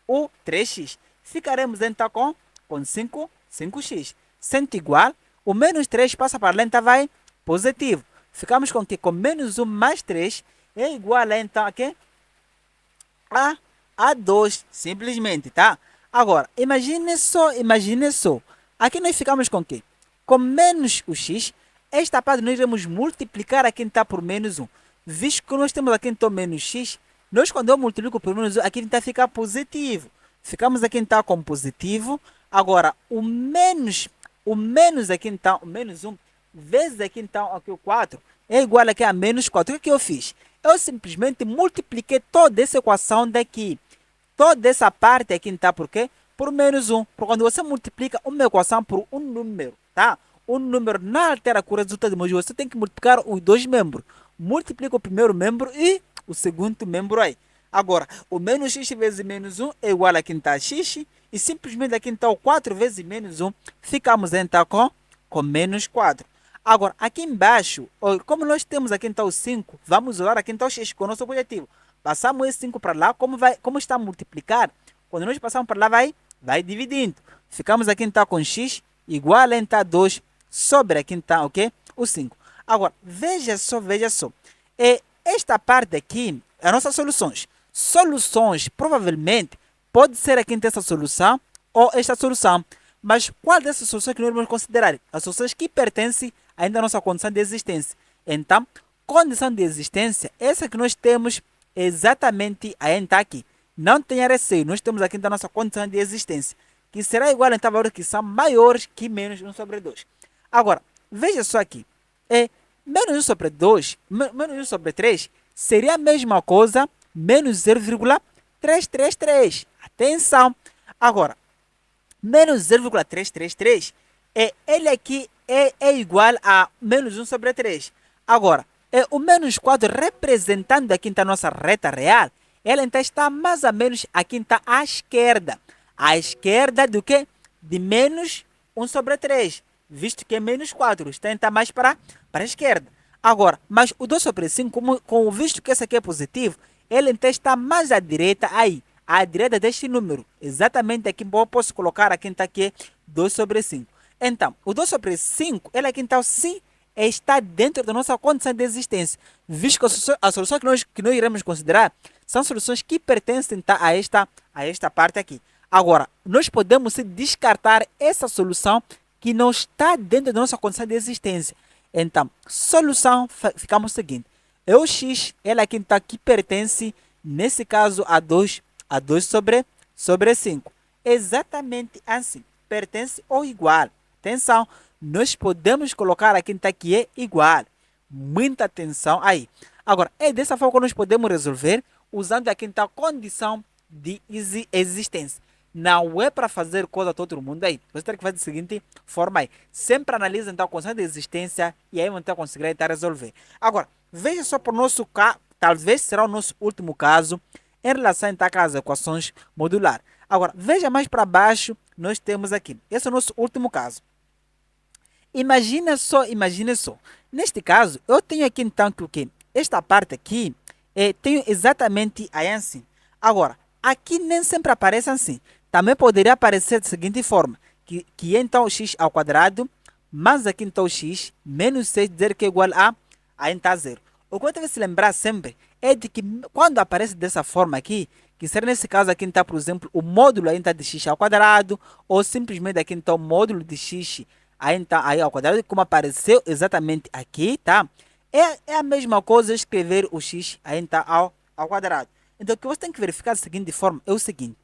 S1: O 3x. Ficaremos então com 5x. Sendo igual, o menos 3 passa para lá, então vai positivo. Ficamos com que com menos 1 mais 3 é igual a então aqui a 2, simplesmente, tá? Agora, imagine só. Aqui nós ficamos com o quê? Com menos o x, esta parte nós iremos multiplicar aqui então por menos 1. Visto que nós temos aqui então menos x, nós quando eu multiplico por menos 1, aqui então fica positivo. Ficamos aqui então com positivo. Agora, o menos aqui então, o menos 1, vezes aqui então aqui o 4, é igual aqui a menos 4. O que eu fiz? Eu simplesmente multipliquei toda essa equação daqui. Toda essa parte aqui então, por quê? Por menos 1. Porque quando você multiplica uma equação por um número, tá? Um número não altera o resultado, mas você tem que multiplicar os dois membros. Multiplica o primeiro membro e o segundo membro aí. Agora, o menos x vezes menos 1 é igual a aqui está x. E simplesmente aqui está o 4 vezes menos 1. Ficamos então com menos 4. Agora, aqui embaixo, como nós temos aqui então o 5, vamos usar aqui então o x com o nosso objetivo. Passamos esse 5 para lá, como está a multiplicar, quando nós passamos para lá, vai dividindo. Ficamos aqui então com x igual a então 2 sobre aqui então, ok? O 5. Agora, veja só. Esta parte aqui é as nossas soluções. Soluções, provavelmente, pode ser aqui essa solução ou esta solução. Mas qual dessas soluções que nós vamos considerar? As soluções que pertencem ainda à nossa condição de existência. Então, condição de existência, essa que nós temos exatamente ainda aqui. Não tenha receio, nós temos aqui a nossa condição de existência, que será igual a valores que são maiores que menos 1 sobre 2. Agora, veja só aqui. Menos 1 sobre 2, menos 1 sobre 3, seria a mesma coisa, menos 0,333. Atenção! Agora, menos 0,333, ele aqui é igual a menos 1 sobre 3. Agora, o menos 4 representando aqui a nossa reta real, ela então está mais ou menos aqui está à esquerda. À esquerda do que? De menos 1 sobre 3. Visto que é menos 4, está então mais para a esquerda. Agora, mas o 2 sobre 5, visto que esse aqui é positivo, ele então está mais à direita aí. À direita deste número. Exatamente aqui eu posso colocar aqui então aqui 2 sobre 5. Então, o 2 sobre 5, ele aqui então sim está dentro da nossa condição de existência. Visto que a solução que nós iremos considerar são soluções que pertencem a esta parte aqui. Agora, nós podemos descartar essa solução que não está dentro da nossa condição de existência. Então, solução, ficamos o seguinte. O x, ele aqui então que pertence, nesse caso, a 2 sobre 5. Exatamente assim. Pertence ou igual. Atenção, nós podemos colocar aqui então que é igual. Muita atenção aí. Agora, é dessa forma que nós podemos resolver usando aqui então a condição de existência. Não é para fazer coisa a todo mundo aí. Você tem que fazer da seguinte forma aí. Sempre analisa então a condição de existência e aí então conseguirá então resolver. Agora, veja só para o nosso caso, talvez será o nosso último caso em relação então às equações modular. Agora, veja mais para baixo, nós temos aqui. Esse é o nosso último caso. Imagina só. Neste caso, eu tenho aqui então que o quê? Esta parte aqui, tenho exatamente aí assim. Agora, aqui nem sempre aparece assim. Também poderia aparecer da seguinte forma, que então x ao quadrado, mais aqui então x, menos 6, dizer que é igual a então 0. O que eu tenho que se lembrar sempre é de que quando aparece dessa forma aqui, que que será nesse caso aqui está, por exemplo, o módulo aí está de x ao quadrado, ou simplesmente aqui está o módulo de x aí está aí ao quadrado, como apareceu exatamente aqui, tá? É a mesma coisa escrever o x aí está ao quadrado. Então, o que você tem que verificar da seguinte forma é o seguinte.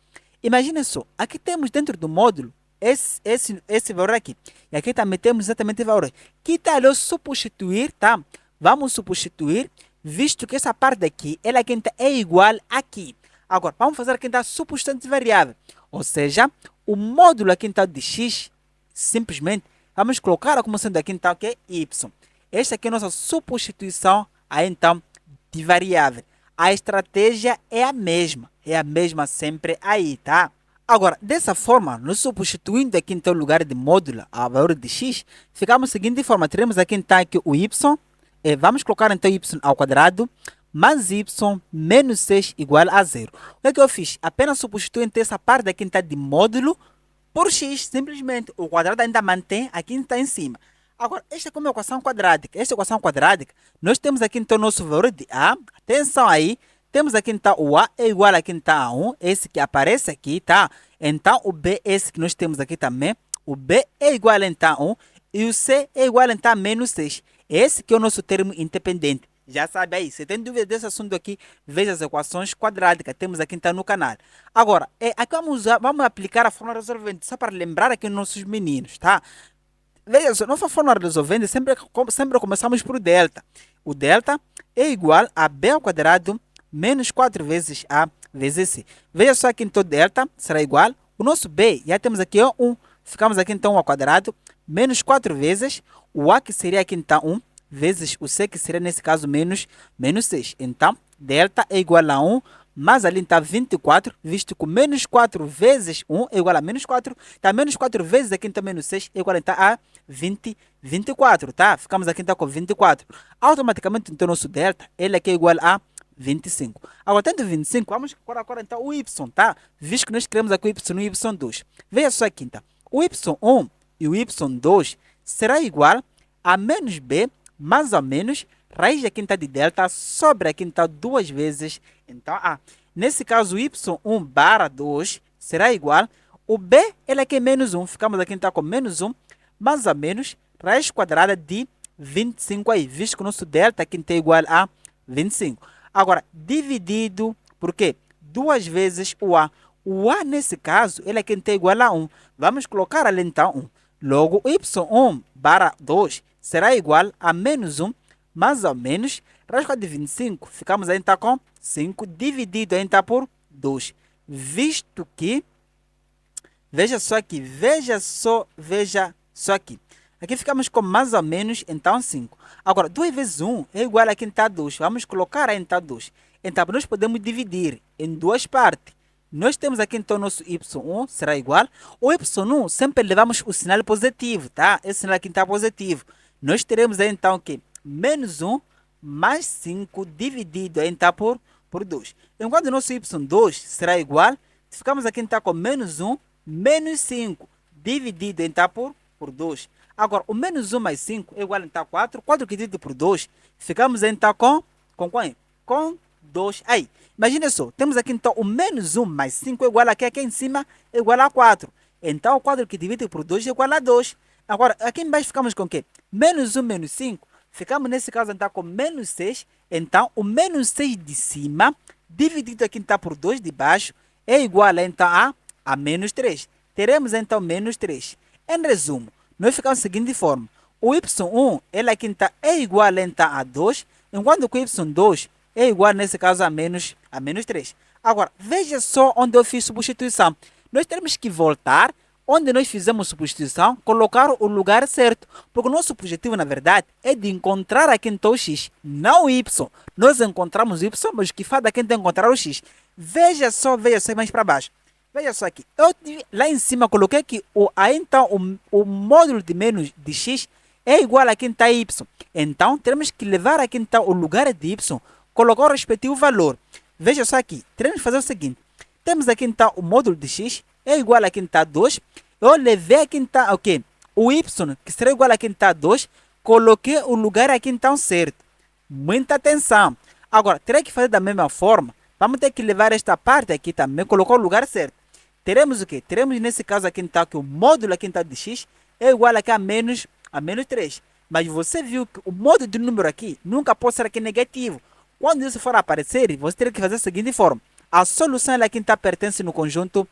S1: Imagina só, aqui temos dentro do módulo esse valor aqui. E aqui também temos exatamente o valor. Que tal eu substituir, tá? Vamos substituir, visto que essa parte aqui, ela aqui é igual aqui. Agora, vamos fazer aqui a substituição de variável. Ou seja, o módulo aqui então de x, simplesmente, vamos colocar como sendo aqui então que é y. Esta aqui é a nossa substituição aí então de variável. A estratégia é a mesma sempre aí, tá? Agora, dessa forma, nós substituindo aqui então o lugar de módulo a valor de x, ficamos da seguinte forma, teremos aqui então aqui o y, vamos colocar então y ao quadrado, mais y menos 6 igual a 0. O que é que eu fiz? Apenas substituindo essa parte aqui então de módulo por x, simplesmente. O quadrado ainda mantém, aqui está em cima. Agora, esta é como uma equação quadrática. Esta equação quadrática, nós temos aqui então o nosso valor de a. Atenção aí, temos aqui então o a é igual aqui então a 1, esse que aparece aqui, tá? Então, o b, esse que nós temos aqui também, o b é igual então a 1 e o c é igual então a menos 6. Esse que é o nosso termo independente. Já sabe aí, se tem dúvida desse assunto aqui, veja as equações quadráticas, temos aqui então no canal. Agora, aqui vamos aplicar a fórmula resolvente, só para lembrar aqui nossos meninos, tá? Veja só, nossa fórmula resolvente sempre começamos por delta. O delta é igual a b ao quadrado menos 4 vezes a vezes c. Veja só que então delta será igual, o nosso b, já temos aqui 1, ficamos aqui então ao quadrado, menos 4 vezes, o a que seria aqui então 1, vezes o c que seria nesse caso menos 6. Então, delta é igual a 1, mas ali está 24, visto que menos 4 vezes 1 é igual a menos 4, tá? Menos 4 vezes aqui então menos 6 é igual então a 24, tá? Ficamos aqui então com 24. Automaticamente então nosso delta, ele aqui é igual a 25. Agora, tendo 25, vamos agora então o y, tá? Visto que nós queremos aqui o y e o y2. Veja só aqui, então. O y1 e o y2 será igual a menos b mais ou menos raiz da quinta de delta sobre a quinta 2 vezes, então, a. Nesse caso, y1 barra 2 será igual, o b, ele aqui é menos 1, ficamos aqui então com menos 1, mais ou menos raiz quadrada de 25 aí, visto que o nosso delta aqui é igual a 25. Agora, dividido, por quê? 2 vezes o a. O a, nesse caso, ele aqui é igual a 1. Vamos colocar ali então 1. Logo, y1 barra 2 será igual a menos 1, mais ou menos, raiz quadrada de 25, ficamos aí então com 5, dividido aí então por 2. Visto que, veja só aqui, veja só aqui. Aqui ficamos com mais ou menos, então 5. Agora, 2 vezes 1 é igual a então 2. Vamos colocar aí então 2. Então, nós podemos dividir em duas partes. Nós temos aqui então nosso y1 será igual. O y1 sempre levamos o sinal positivo, tá? Esse sinal aqui está positivo. Nós teremos aí então o quê? Menos 1 mais 5 dividido aí então por 2. Enquanto o nosso y2 será igual, ficamos aqui então com menos 1 menos 5 dividido então por 2. Agora, o menos 1 mais 5 é igual então a 4. 4 dividido por 2, ficamos então com 2. Aí, imagina só, temos aqui então o menos 1 mais 5 é igual a aqui em cima é igual a 4. Então, o 4 que divide por 2 é igual a 2. Agora, aqui embaixo ficamos com o quê? Menos 1 menos 5. Ficamos nesse caso então com menos 6. Então, o menos 6 de cima, dividido aqui então por 2 de baixo, é igual então a menos 3. Teremos então menos 3. Em resumo, nós ficamos da seguinte forma. O y1, ele aqui então é igual então a 2, enquanto que o y2 é igual, nesse caso, a menos 3. Agora, veja só onde eu fiz substituição. Nós temos que voltar onde nós fizemos substituição, colocar o lugar certo. Porque o nosso objetivo, na verdade, é de encontrar aqui então o x, não o y. Nós encontramos o y, mas o que faz aqui é encontrar o x. Veja só mais para baixo. Veja só aqui. Eu lá em cima coloquei que o módulo de menos de x é igual a aqui então a y. Então, temos que levar aqui então o lugar de y, colocar o respectivo valor. Veja só aqui, teremos que fazer o seguinte. Temos aqui então o módulo de x, é igual a quinta 2. Eu levei aqui então o y, que será igual a quinta 2, coloquei o lugar aqui então certo. Muita atenção. Agora, terei que fazer da mesma forma vamos ter que levar esta parte aqui também, colocar o lugar certo. Teremos o quê? Teremos nesse caso aqui então que o módulo aqui então de x é igual aqui a menos 3. Mas você viu que o módulo do número aqui nunca pode ser aqui negativo. Quando isso for aparecer, você terá que fazer da seguinte forma. A solução ela aqui então pertence no conjunto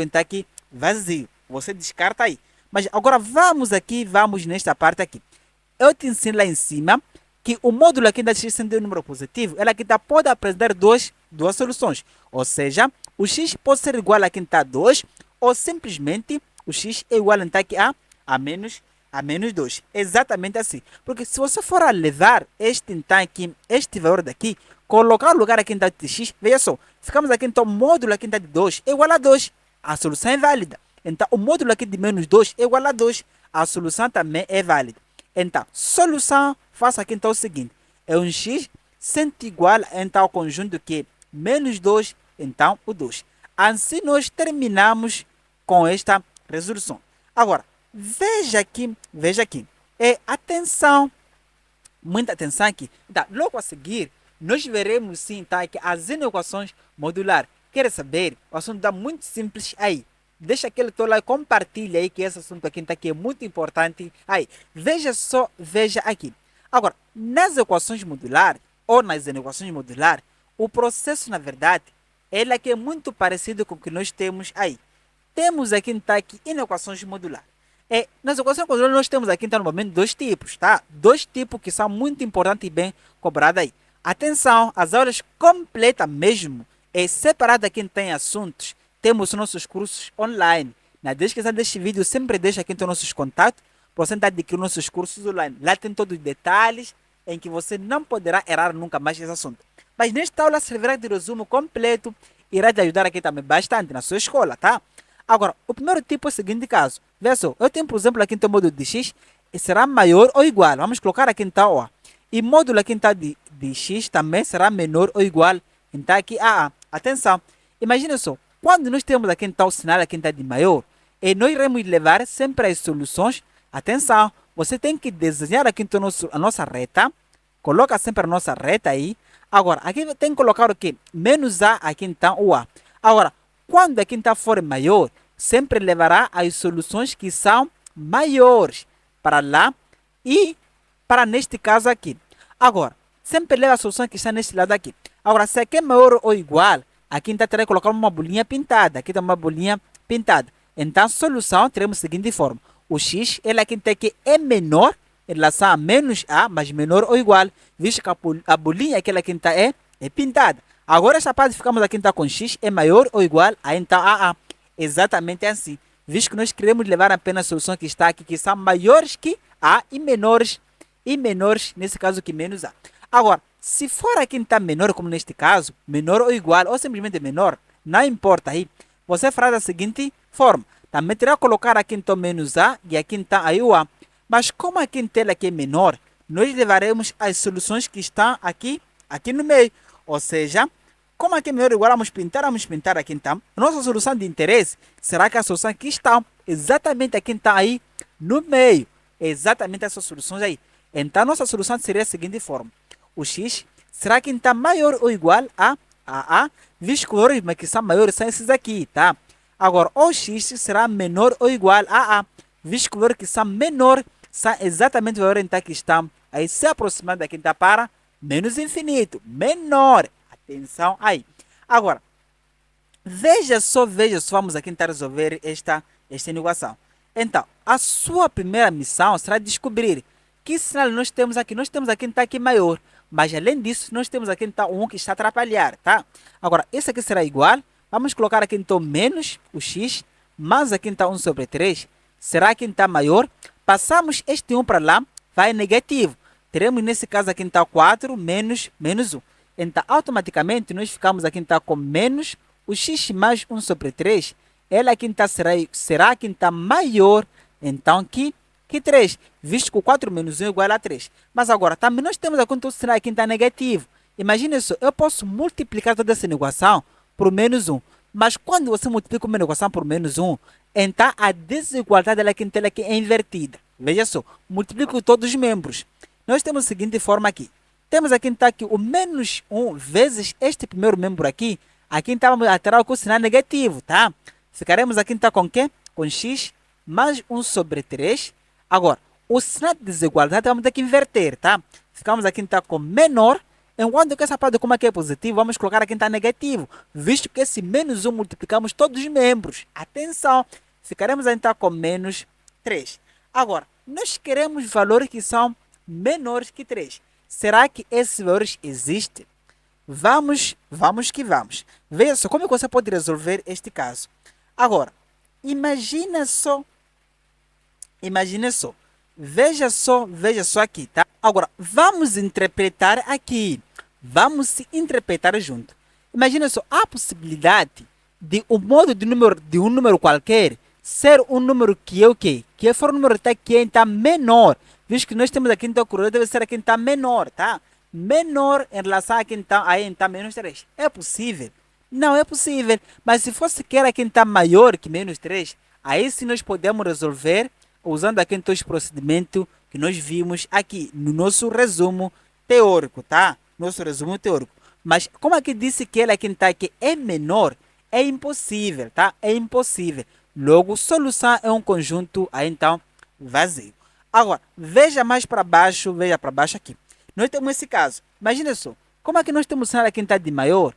S1: então aqui vazio. Você descarta aí. Mas agora vamos nesta parte aqui. Eu te ensino lá em cima que o módulo aqui da x sendo um número positivo, ela aqui tá, pode apresentar duas soluções. Ou seja, o x pode ser igual aqui a 2, ou simplesmente o x é igual então aqui a menos 2. Exatamente assim. Porque se você for a levar este valor daqui, colocar o lugar aqui então de x, veja só, ficamos aqui então, o módulo aqui então de 2 é igual a 2. A solução é válida. Então, o módulo aqui de menos 2 é igual a 2. A solução também é válida. Então, solução, faça aqui então o seguinte. É um x sendo igual então ao conjunto que menos 2, então o 2. Assim nós terminamos com esta resolução. Agora, veja aqui. Atenção. Muita atenção aqui. Então, logo a seguir, nós veremos sim tá, que as inequações modulares. Quer saber? O assunto está muito simples aí. Deixa aquele teu like, compartilha aí que esse assunto aqui tá aqui é muito importante. Aí, veja aqui. Agora, nas equações modulares ou nas inequações modulares, o processo, na verdade, ele aqui é muito parecido com o que nós temos aí. Temos aqui, tá aqui, inequações modulares. Nas equações modulares, nós temos aqui, então, no momento, dois tipos, tá? Dois tipos que são muito importantes e bem cobrados aí. Atenção, as aulas completas mesmo, separado aqui tem assuntos. Temos nossos cursos online. Na descrição deste vídeo, sempre deixa aqui então nossos contatos para você adquirir nossos cursos online. Lá tem todos os detalhes em que você não poderá errar nunca mais esse assunto. Mas nesta aula servirá de resumo completo e irá te ajudar aqui também bastante na sua escola, tá? Agora, o primeiro tipo é o seguinte caso. Veja só, eu tenho, por exemplo, aqui então o módulo de x será maior ou igual. Vamos colocar aqui então, ó. E módulo aqui então de x também será menor ou igual. Então aqui, atenção. Imagina só. Quando nós temos aqui então o sinal aqui então de maior, nós iremos levar sempre as soluções. Atenção, você tem que desenhar aqui então a nossa reta. Coloca sempre a nossa reta aí. Agora, aqui tem que colocar o quê? Menos a aqui então o a. Agora, quando aqui então for maior, sempre levará as soluções que são maiores para lá e para neste caso aqui. Agora, sempre leva a solução que está neste lado aqui. Agora, se aqui é maior ou igual, aqui então terá que colocar uma bolinha pintada. Aqui tem uma bolinha pintada. Então, a solução teremos a seguinte forma. O x, ele aqui tem que é menor em relação a menos a, mas menor ou igual, visto que a bolinha aquela aqui então é pintada. Agora, esta parte ficamos aqui então com x é maior ou igual a então a. Exatamente assim. Visto que nós queremos levar apenas a solução que está aqui, que são maiores que a e menores, nesse caso que menos a. Agora, se for aqui então menor, como neste caso, menor ou igual, ou simplesmente menor, não importa aí, você fará da seguinte forma. Também terá que colocar aqui então menos a e aqui então aí o a. Mas como aqui em tela aqui é menor, nós levaremos as soluções que estão aqui no meio. Ou seja, como aqui é menor ou igual, vamos pintar aqui então. Nossa solução de interesse será que a solução que está exatamente aqui então aí no meio. Exatamente essas soluções aí. Então, nossa solução seria a seguinte forma. O x será que está maior ou igual a, visto que os valores que são maiores são esses aqui, tá? Agora, o x será menor ou igual a, visto que os valores que são menores são exatamente os valores então, que estão aí se aproximando daqui tá, para menos infinito, menor. Atenção aí. Agora, veja só, vamos aqui tentar resolver esta equação. Então, a sua primeira missão será descobrir que sinal nós temos aqui. Nós temos aqui então aqui maior. Mas além disso, nós temos aqui então um que está a atrapalhar, tá? Agora, esse aqui será igual. Vamos colocar aqui então menos o x, mais aqui então 1 sobre 3. Será que então maior? Passamos este 1 para lá, vai negativo. Teremos nesse caso aqui então 4 menos 1. Então, automaticamente, nós ficamos aqui então com menos o x mais 1 sobre 3. Ela aqui então será que então maior então que 3, visto que o 4 menos 1 é igual a 3. Mas agora, também nós temos aqui um sinal aqui está negativo. Imagine só, eu posso multiplicar toda essa equação por menos 1. Mas quando você multiplica uma equação por menos 1, então a desigualdade dela aqui é invertida. Veja só, multiplico todos os membros. Nós temos a seguinte forma aqui. temos aqui então que o menos 1 vezes este primeiro membro aqui então vamos alterar com o sinal negativo, tá? Ficaremos aqui então com o quê? Com x mais 1 sobre 3. Agora, o sinal de desigualdade vamos ter que inverter, tá? Ficamos aqui então com menor, enquanto que essa parte como aqui é positivo, vamos colocar aqui então negativo, visto que esse menos 1 multiplicamos todos os membros. Atenção, ficaremos então com menos 3. Agora, nós queremos valores que são menores que 3. Será que esses valores existem? Vamos que vamos. Veja só como você pode resolver este caso. Agora, imagina só. Veja só aqui, tá? Agora, vamos interpretar aqui. Vamos interpretar junto. Imagina só a possibilidade de um modo de um número qualquer ser um número que é o quê? Que for um número que está menor. Visto que nós temos aqui então o corretor deve ser aqui está menor, tá? Menor em relação a quem está aí está menos 3. É possível? Não é possível. Mas se fosse que era quem está maior que menos 3, aí sim nós podemos resolver usando aqui então os procedimentos que nós vimos aqui no nosso resumo teórico, tá? Nosso resumo teórico. Mas como aqui disse que ele aqui está que é menor, é impossível, tá? É impossível. Logo, solução é um conjunto aí então vazio. Agora, veja mais para baixo, aqui. Nós temos esse caso. Imagina só, como é que nós temos sinal aqui está de maior?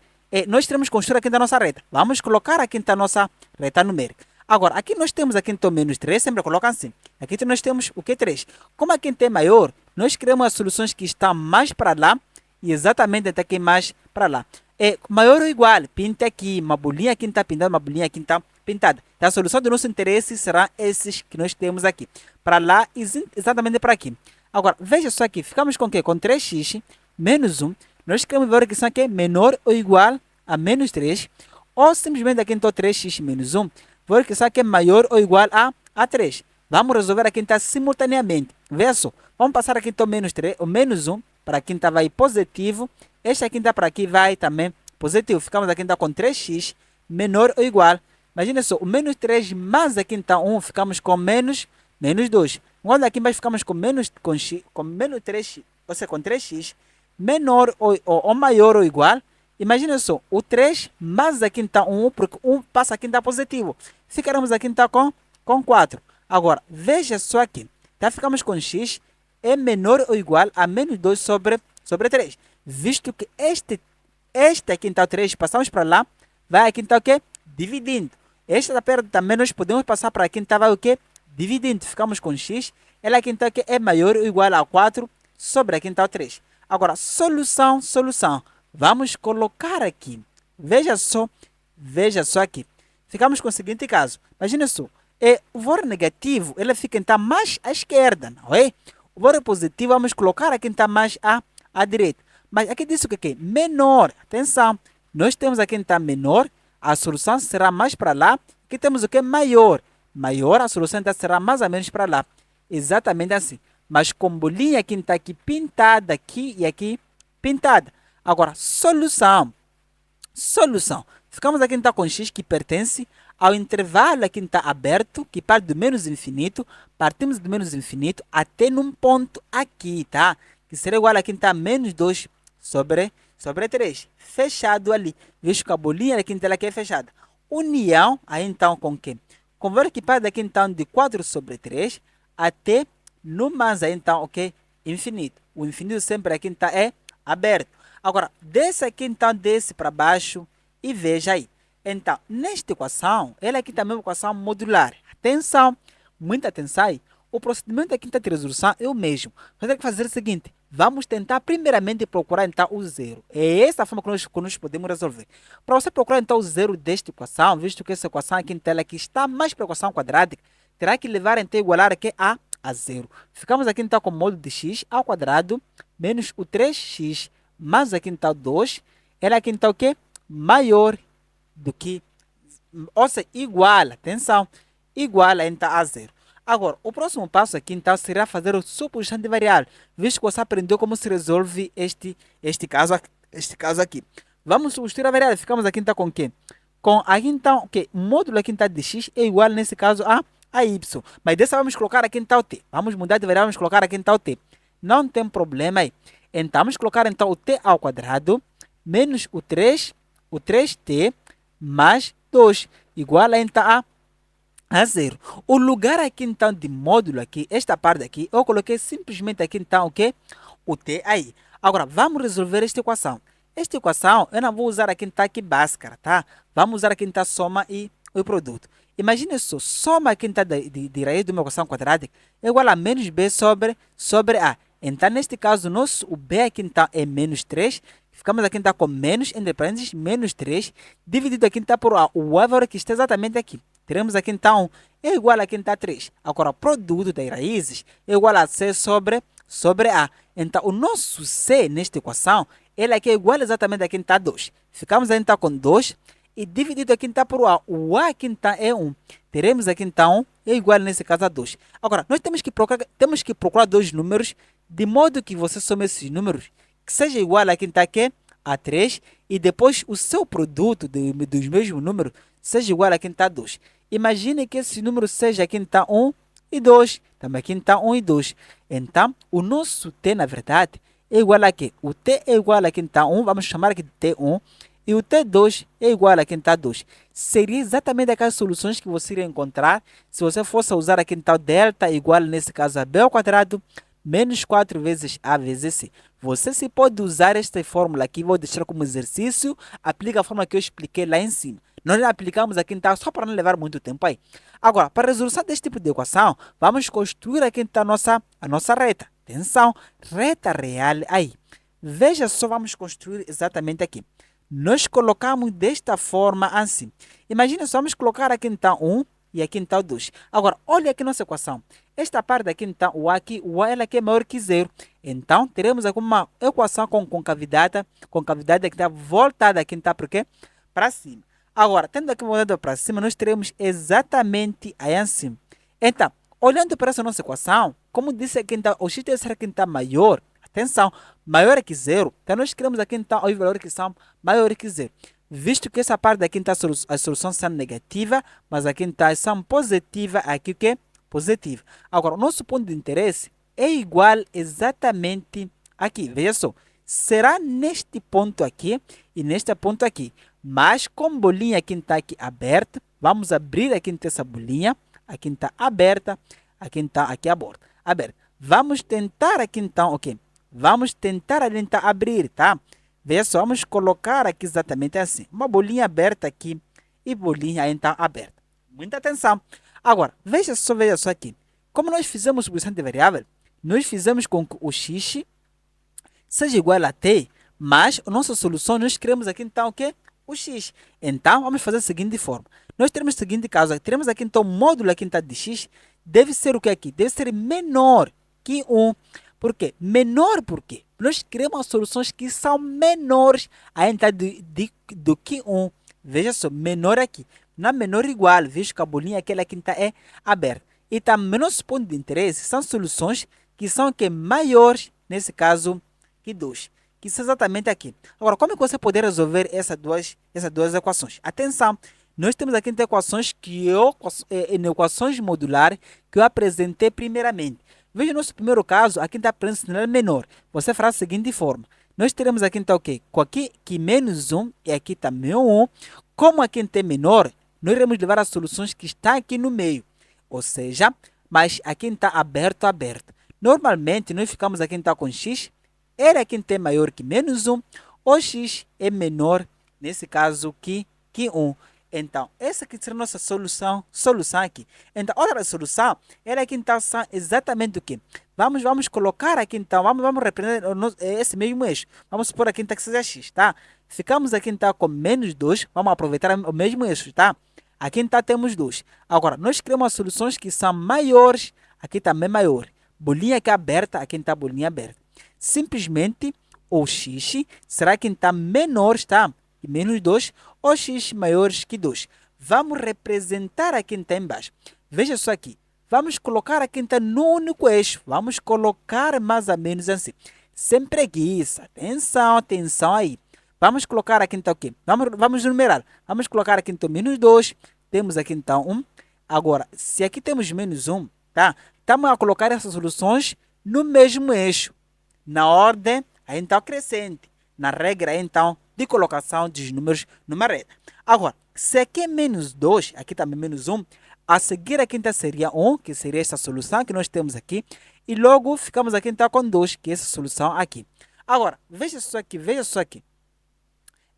S1: Nós temos que construir aqui da nossa reta. Vamos colocar aqui então a nossa reta numérica. Agora, aqui nós temos aqui então menos 3, sempre coloca assim. Aqui então nós temos o que 3. Como aqui tem maior, nós criamos as soluções que estão mais para lá e exatamente até aqui mais para lá. Maior ou igual, pinta aqui, uma bolinha aqui está pintada, uma bolinha aqui está pintada. Então, a solução do nosso interesse será esses que nós temos aqui. Para lá, exatamente para aqui. Agora, veja só aqui, ficamos com o quê? Com 3x menos 1. Nós queremos ver que isso aqui é menor ou igual a menos 3. Ou simplesmente aqui então 3x menos 1. Ver que isso aqui é maior ou igual a 3. Vamos resolver aqui então simultaneamente. Veja só, vamos passar aqui então menos 3, ou menos 1, para aqui então vai positivo. Este aqui então para aqui vai também positivo. Ficamos aqui então com 3x menor ou igual. Imagina só, o menos 3 mais aqui então 1, ficamos com menos 2. Enquanto aqui embaixo ficamos com menos 3x, ou seja, com 3x menor ou maior ou igual. Imagina só, o 3 mais aqui então 1, porque 1 passa aqui então positivo. Ficaremos aqui então com 4. Agora, veja só aqui. Então ficamos com x é menor ou igual a menos 2 sobre 3. Visto que este aqui então 3 passamos para lá, vai aqui então o quê? Dividindo. Esta perda também nós podemos passar para aqui então vai o quê? Dividindo. Ficamos com x. Ela aqui então que é maior ou igual a 4 sobre aqui então 3. Agora, solução. Vamos colocar aqui. Veja só aqui. Ficamos com o seguinte caso. Imagina só. O valor negativo, ele fica então mais à esquerda, não é? O valor positivo, vamos colocar aqui então mais à direita. Mas aqui diz o que é? Menor. Atenção. Nós temos aqui então menor. A solução será mais para lá. Aqui temos o que? Maior. Maior, a solução então será mais ou menos para lá. Exatamente assim. Mas com bolinha aqui está aqui pintada aqui e aqui pintada. Agora, solução. Ficamos aqui então com x que pertence ao intervalo aqui está aberto, que parte do menos infinito. Partimos do menos infinito até num ponto aqui, tá? Que será igual aqui está menos 2 sobre 3. Fechado ali. Visto que a bolinha aqui ela aqui é fechada. União, aí então com quem? Com o que parte daqui então de 4 sobre 3 até no mais aí então, ok? Infinito. O infinito sempre aqui está é aberto. Agora, desce aqui então, desce para baixo e veja aí. Então, nesta equação, ela aqui também é uma equação modular. Atenção, muita atenção aí. O procedimento aqui de resolução é o mesmo. Nós temos que fazer o seguinte. Vamos tentar primeiramente procurar então o zero. É essa a forma que nós podemos resolver. Para você procurar então o zero desta equação, visto que essa equação aqui em tela aqui está mais para a equação quadrática, terá que levar então igualar aqui a zero. Ficamos aqui então com o módulo de x ao quadrado menos o 3x mais aqui então 2. Ela aqui então o quê? Maior do que, ou seja, igual, atenção, igual então a zero. Agora, o próximo passo aqui, então, será fazer a suposição de variável, visto que você aprendeu como se resolve este caso aqui. Vamos substituir a variável, ficamos aqui, então, com o quê? Com aqui, então, o quê? O módulo aqui, então, de x é igual, nesse caso, a y. Mas dessa vamos colocar aqui, então, t. Vamos mudar de variável, vamos colocar aqui, então, t. Não tem problema aí. Então, vamos colocar então o t ao quadrado menos o 3t mais 2, igual a então a zero. O lugar aqui então de módulo aqui, esta parte aqui, eu coloquei simplesmente aqui então o quê? O t aí. Agora, vamos resolver esta equação. Esta equação, eu não vou usar aqui então aqui Bhaskara, tá? Vamos usar aqui então soma e o produto. Imagine só, soma aqui então de raiz de uma equação quadrática é igual a menos b sobre a. Então, neste caso, o b aqui então é menos 3. Ficamos aqui então com menos, entre parênteses, menos 3, dividido aqui então por a. O a valor que está exatamente aqui. Teremos aqui então é igual a aqui então 3. Agora, produto das raízes é igual a c sobre a. Então, o nosso c nesta equação, ele aqui é igual exatamente aqui então a 2. Ficamos aqui então com 2 e dividido aqui então por a. O a aqui então é 1. Teremos aqui então é igual nesse caso a 2. Agora, nós temos que procurar dois números de modo que você soma esses números que seja igual aqui então aqui a 3 e depois o seu produto dos mesmos números seja igual aqui então a 2. Imagine que esse número seja aqui então 1 e 2. Também aqui então 1 e 2. Então, o nosso t, na verdade, é igual a quê? O t é igual aqui então 1, vamos chamar aqui de t1, e o t2 é igual aqui então 2. Seria exatamente aquelas soluções que você iria encontrar se você fosse usar aqui então delta igual, nesse caso, a b ao quadrado menos 4 vezes a vezes c. Você se pode usar esta fórmula aqui, vou deixar como exercício, aplica a fórmula que eu expliquei lá em cima. Nós aplicamos aqui então, só para não levar muito tempo aí. Agora, para a resolução deste tipo de equação, vamos construir aqui então a nossa reta. Atenção, reta real aí. Veja só, vamos construir exatamente aqui. Nós colocamos desta forma assim. Imagina só, vamos colocar aqui então 1 e aqui então 2. Agora, olha aqui nossa equação. Esta parte aqui então, o a ela aqui é maior que 0. Então, teremos aqui uma equação com concavidade aqui está voltada aqui então, para quê? Para cima. Agora, tendo aqui voltado para cima, nós teremos exatamente aí assim. Então, olhando para essa nossa equação, como disse aqui então, o x deve ser aqui então maior. Atenção, maior que 0. Então, nós queremos aqui então os valores que são maiores que 0. Visto que essa parte aqui está a solução são negativa, mas aqui está são positiva, aqui o que é positiva. Agora, o nosso ponto de interesse é igual exatamente aqui. Veja só, será neste ponto aqui e neste ponto aqui. Mas com bolinha aqui está aqui aberta, vamos abrir aqui essa bolinha, aqui está aberta, aqui está aqui aberta. Vamos tentar aqui então, ok? Vamos tentar então abrir, tá? Veja só, vamos colocar aqui exatamente assim. Uma bolinha aberta aqui e bolinha então aberta. Muita atenção. Agora, veja só aqui. Como nós fizemos substituição de variável, nós fizemos com que o x seja igual a t, mas a nossa solução, nós queremos aqui então o quê? O x. Então, vamos fazer da seguinte forma. Nós teremos o seguinte caso, teremos aqui então o módulo aqui então de x, deve ser o que aqui? Deve ser menor que 1. Por quê? Menor por quê? Nós queremos soluções que são menores ainda do que 1. Veja só, menor aqui. Na menor igual, visto que a bolinha aquela aqui é aberta. E também nosso ponto de interesse são soluções que são que maiores, nesse caso, que 2. Que são exatamente aqui. Agora, como é que você pode resolver essas duas equações? Atenção! Nós temos aqui equações equações modulares que eu apresentei primeiramente. Veja o nosso primeiro caso, aqui está a sinal menor. Você fará da seguinte forma. Nós teremos aqui então o quê? Com aqui que menos 1 e aqui também 1. Como aqui tem menor, nós iremos levar as soluções que estão aqui no meio. Ou seja, mas aqui está aberto. Normalmente, nós ficamos aqui então com x. Ele aqui tem maior que menos 1. O x é menor, nesse caso, que 1. Então, essa aqui será a nossa solução aqui. Então, outra solução, ela aqui então são exatamente o quê? Vamos colocar aqui então, vamos representar esse mesmo eixo. Vamos supor aqui então que seja x, tá? Ficamos aqui então com menos 2, vamos aproveitar o mesmo eixo, tá? Aqui então temos 2. Agora, nós criamos soluções que são maiores, aqui também maior. Bolinha aqui aberta, aqui está bolinha aberta. Simplesmente, o x será que está menor, tá? E menos 2, ou x maiores que 2. Vamos representar aqui então embaixo. Veja só aqui. Vamos colocar aqui então no único eixo. Vamos colocar mais ou menos assim. Sem preguiça. Atenção aí. Vamos colocar aqui então o quê? Vamos numerar. Vamos colocar aqui então menos 2. Temos aqui então 1. Agora, se aqui temos menos 1, tá? Estamos a colocar essas soluções no mesmo eixo. Na ordem aí então crescente, na regra então de colocação dos números numa reta. Agora, se aqui é menos 2, aqui também menos 1, a seguir aqui então seria 1, que seria essa solução que nós temos aqui, e logo ficamos aqui então com 2, que é essa solução aqui. Agora, veja só aqui, veja só aqui.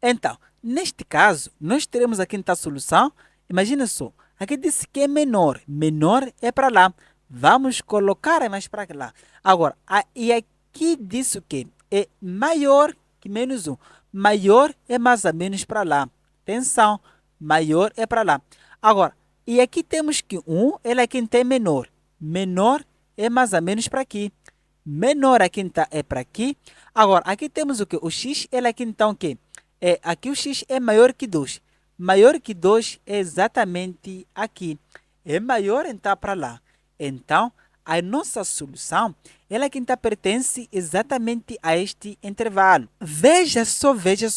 S1: Então, neste caso, nós teremos aqui então a solução. Imagina só, aqui disse que é menor. Menor é para lá. Vamos colocar mais para lá. Agora, e aqui disse o quê? É maior que menos 1. Maior é mais ou menos para lá. Atenção, maior é para lá. Agora, e aqui temos que 1, ele é quem tem menor. Menor é mais ou menos para aqui. Menor aqui então é para aqui. Agora, aqui temos o que? O x, ele aqui então o quê? Aqui o x é maior que 2. Maior que 2 é exatamente aqui. É maior então para lá. Então, a nossa solução, ela que então pertence exatamente a este intervalo. Veja só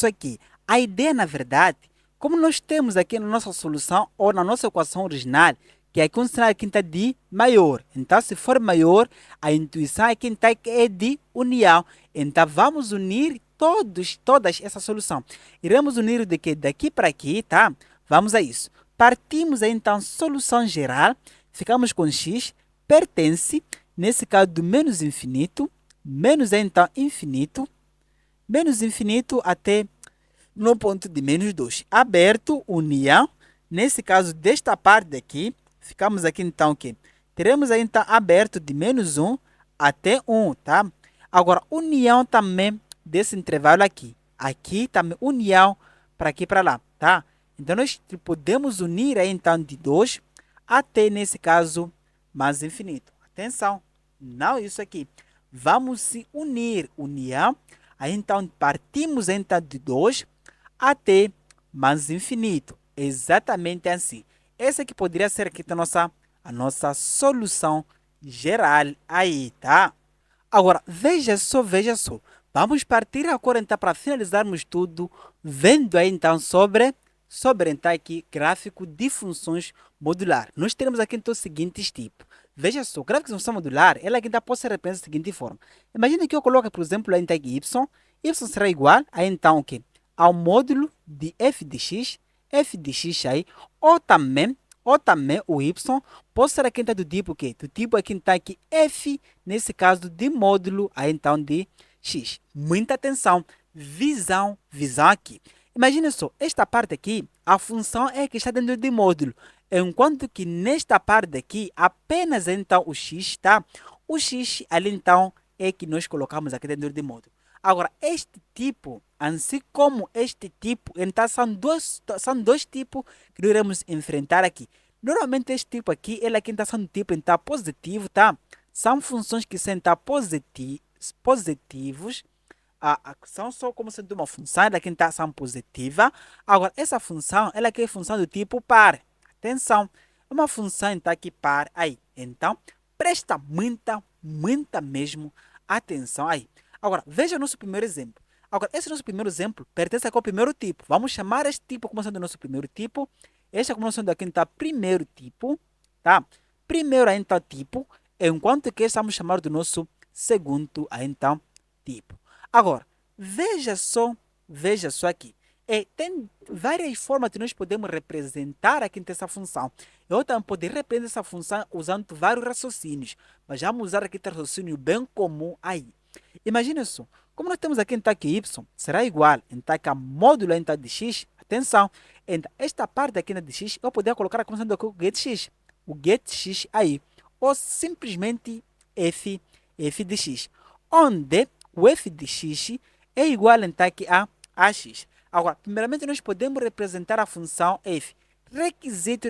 S1: aqui. A ideia, na verdade, como nós temos aqui na nossa solução ou na nossa equação original, que é um sinal aqui de maior. Então, se for maior, a intuição aqui é de união. Então, vamos unir todas essa solução. Iremos unir de que daqui para aqui, tá? Vamos a isso. Partimos aí, então, solução geral. Ficamos com x, pertence, nesse caso, do menos infinito, menos então infinito, menos infinito até no ponto de menos 2. Aberto, união, nesse caso, desta parte aqui, ficamos aqui então o quê? Teremos aí então aberto de menos 1 até 1, tá? Agora, união também desse intervalo aqui. Aqui também união para aqui e para lá, tá? Então, nós podemos unir aí então de 2 até, nesse caso, mais infinito. Atenção, não isso aqui. Vamos se unir, união. Aí, então, partimos então de 2 até mais infinito. Exatamente assim. Essa aqui poderia ser aqui a nossa solução geral aí, tá? Agora, veja só. Vamos partir agora então para finalizarmos tudo, vendo aí então sobre então aqui gráfico de funções modular. Nós teremos aqui então os seguintes tipos. Veja só, o gráfico de função modular, ela aqui então pode ser representada da seguinte forma. Imagina que eu coloco, por exemplo, aí então aqui y. Y será igual a então o quê? Ao módulo de f de x aí, ou também o y pode ser aqui então do tipo o quê? Do tipo aqui então aqui f, nesse caso de módulo aí então de x. Muita atenção, visão aqui. Imagina só, esta parte aqui, a função é que está dentro de módulo, enquanto que nesta parte aqui, apenas então o x, tá? O x ali então é que nós colocamos aqui dentro de módulo. Agora, este tipo, assim como este tipo, então são dois tipos que nós iremos enfrentar aqui. Normalmente este tipo aqui, ele aqui está sendo tipo então positivo, tá? São funções que são então positivos, são só como sendo uma função, ela aqui está sendo positiva. Agora, essa função, ela aqui é função do tipo par. Atenção, uma função então aqui par aí. Então, presta muita mesmo atenção aí. Agora, veja o nosso primeiro exemplo. Agora, esse nosso primeiro exemplo pertence aqui ao primeiro tipo. Vamos chamar este tipo como sendo o nosso primeiro tipo. Este é como sendo aqui então primeiro tipo, tá? Primeiro aí então tipo, enquanto que este vamos chamar do nosso segundo aí então tipo. Agora, veja só aqui. Tem várias formas que nós podemos representar aqui essa função. Eu também poderia representar essa função usando vários raciocínios, mas vamos usar aqui um raciocínio bem comum aí. Imagina só, como nós temos aqui então que y será igual então que a módulo então de x, atenção, então esta parte aqui de x eu poderia colocar como sendo o get x aí, ou simplesmente f de x, onde o f de x é igual então aqui a x. Agora, primeiramente nós podemos representar a função f. Requisito.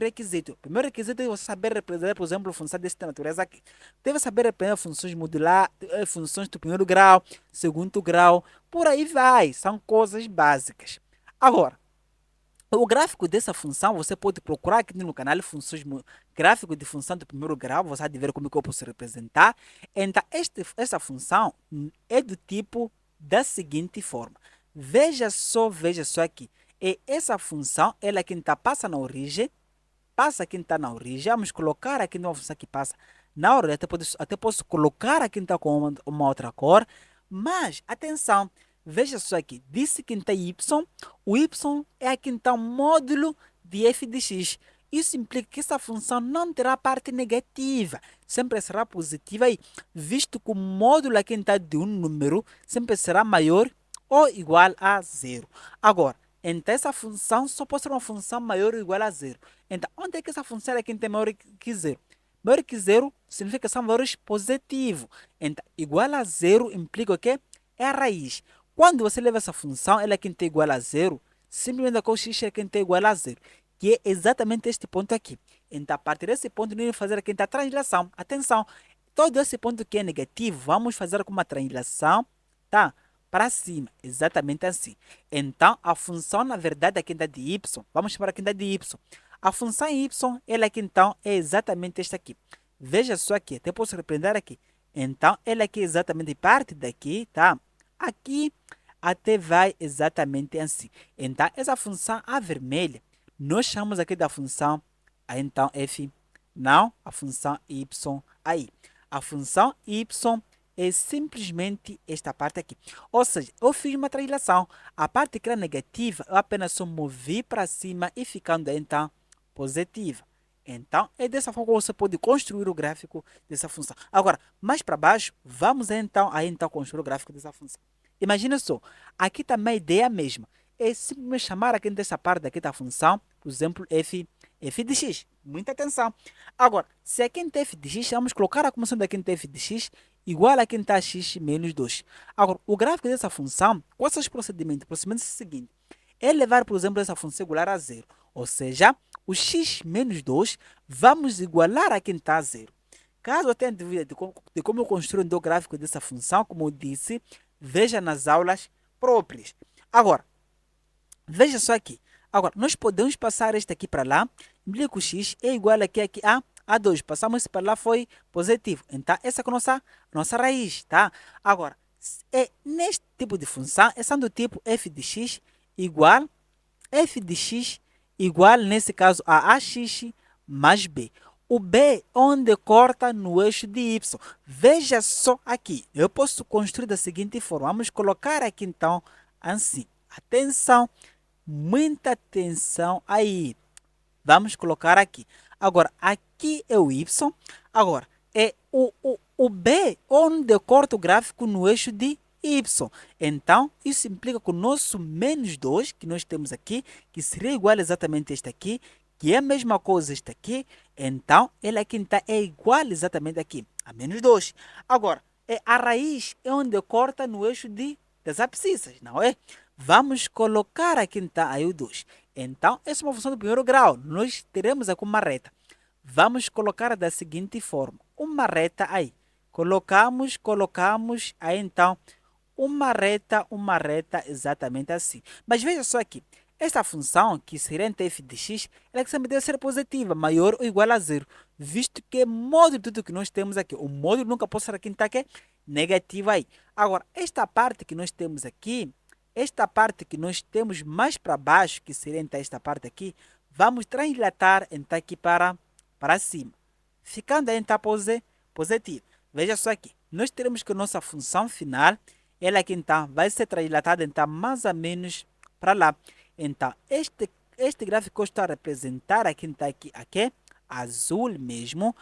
S1: Primeiro requisito é você saber representar, por exemplo, função desta natureza aqui. Deve saber representar funções modular, funções do primeiro grau, segundo grau, por aí vai. São coisas básicas. Agora, o gráfico dessa função, você pode procurar aqui no canal gráfico de função do primeiro grau, você vai ver como que eu posso representar. Então, essa função é do tipo da seguinte forma. Veja só aqui. E essa função, ela aqui está passa na origem, vamos colocar aqui numa função que passa na origem, até posso colocar aqui então com uma outra cor, Mas, atenção, veja só aqui, disse que está y, o y é aqui então módulo de f de x. Isso implica que essa função não terá parte negativa, sempre será positiva aí, visto que o módulo aqui está de um número sempre será maior ou igual a zero. Agora, então essa função só pode ser uma função maior ou igual a zero. Então, onde é que essa função aqui tem maior que zero? Maior que zero significa que são valores positivos. Então, igual a zero implica o quê? É a raiz. Quando você leva essa função, ela é quem tem igual a zero, simplesmente com o x é quem tem igual a zero, que é exatamente este ponto aqui. Então, a partir desse ponto, nós vamos fazer aqui a translação. Atenção, todo esse ponto que é negativo, vamos fazer com uma translação, tá? Para cima, exatamente assim. Então, a função, na verdade, aqui da de y, vamos chamar aqui da de y. A função y, ela aqui então é exatamente esta aqui. Veja só aqui, até posso representar aqui. Então, ela aqui exatamente parte daqui, tá? Aqui até vai exatamente assim. Então, essa função a vermelha, nós chamamos aqui da função, então, f, não a função y aí. A função y é simplesmente esta parte aqui. Ou seja, eu fiz uma translação. A parte que era negativa, eu apenas só movi para cima e ficando então positiva. Então, é dessa forma que você pode construir o gráfico dessa função. Agora, mais para baixo, vamos então construir o gráfico dessa função. Imagina só, aqui também a ideia é a mesma. É simplesmente chamar aqui dessa parte aqui da função, por exemplo, f de x. Muita atenção. Agora, se aqui tem f de x, vamos colocar a condição daqui tem f de x igual a quem está x menos 2. Agora, o gráfico dessa função, qual são os procedimentos? O procedimento é o seguinte. É levar, por exemplo, essa função igual a zero. Ou seja, o x menos 2 vamos igualar a quem está a zero. Caso eu tenha dúvida de como eu construo o gráfico dessa função, como eu disse, veja nas aulas próprias. Agora, veja só aqui. Agora, nós podemos passar este aqui para lá. Implica que o x é igual aqui a 2. Passamos isso para lá, foi positivo. Então, essa é a nossa raiz, tá? Agora, é neste tipo de função, é sendo do tipo f de x igual, nesse caso, a ax mais b. O b onde corta no eixo de y. Veja só aqui. Eu posso construir da seguinte forma. Vamos colocar aqui, então, assim. Atenção. Muita atenção aí. Vamos colocar aqui. Agora, aqui é o y. Agora, é o b onde corta o gráfico no eixo de y. Então, isso implica que o nosso menos 2, que nós temos aqui, que seria igual exatamente a este aqui, que é a mesma coisa este aqui, então, ele aqui então, é igual exatamente aqui, a menos 2. Agora, a raiz é onde corta no eixo das abscissas, não é? Vamos colocar aqui então aí o 2. Então, essa é uma função do primeiro grau. Nós teremos aqui uma reta. Vamos colocar da seguinte forma. Uma reta aí. Colocamos aí então uma reta exatamente assim. Mas veja só aqui. Esta função, que seria f de x, ela que sempre deve ser positiva, maior ou igual a zero, visto que é módulo de tudo que nós temos aqui. O módulo nunca pode ser aqui, então, que é negativo aí. Agora, esta parte que nós temos aqui, esta parte que nós temos mais para baixo, que seria então esta parte aqui, vamos translatar então aqui para cima, ficando aí então positivo. Veja só aqui, nós teremos que nossa função final, ela aqui então vai ser translatada então mais ou menos para lá. Então, este gráfico que eu estou a representar aqui, então aqui azul mesmo,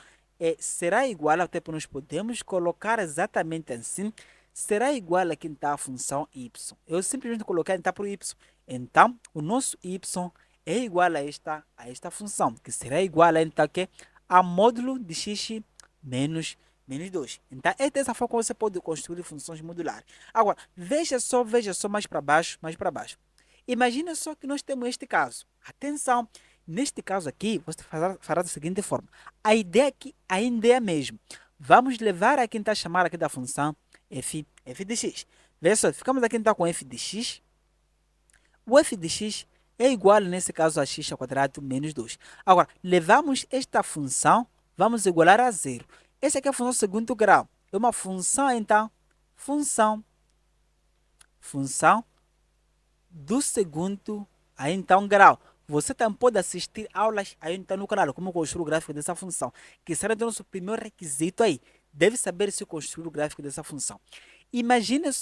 S1: será igual, até para nós podemos colocar exatamente assim, será igual aqui então a função y. Eu simplesmente coloquei então para o y. Então, o nosso y é igual a esta função, que será igual a, então, a módulo de x menos 2. Então, é dessa forma que você pode construir funções modulares. Agora, veja só mais para baixo. Imagina só que nós temos este caso. Atenção, neste caso aqui, você fará da seguinte forma. A ideia aqui ainda é a mesma. Vamos levar aqui, então, a chamar aqui da função f de x. Veja só, ficamos aqui então com f de x. O f de x é igual, nesse caso, a x ao quadrado menos 2. Agora, levamos esta função, vamos igualar a zero. Essa aqui é a função do segundo grau. É uma função, então, função do segundo grau. Você também pode assistir aulas aí então no canal, como construir o gráfico dessa função, que será o nosso primeiro requisito aí. Deve saber se construir o gráfico dessa função. Imagina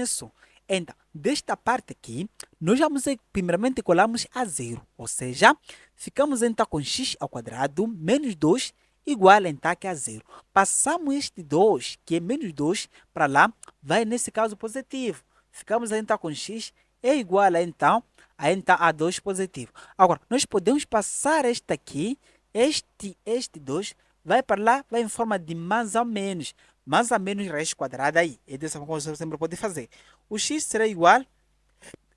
S1: só. Então, desta parte aqui, nós vamos primeiramente colamos a zero. Ou seja, ficamos então com x ao quadrado menos 2 igual então aqui a zero. Passamos este 2, que é menos 2, para lá, vai nesse caso positivo. Ficamos então com x é igual a 2 positivo. Agora, nós podemos passar este aqui, este 2, vai para lá, vai em forma de mais ou menos. Mais ou menos raiz quadrada aí. É dessa forma que você sempre pode fazer. O x será igual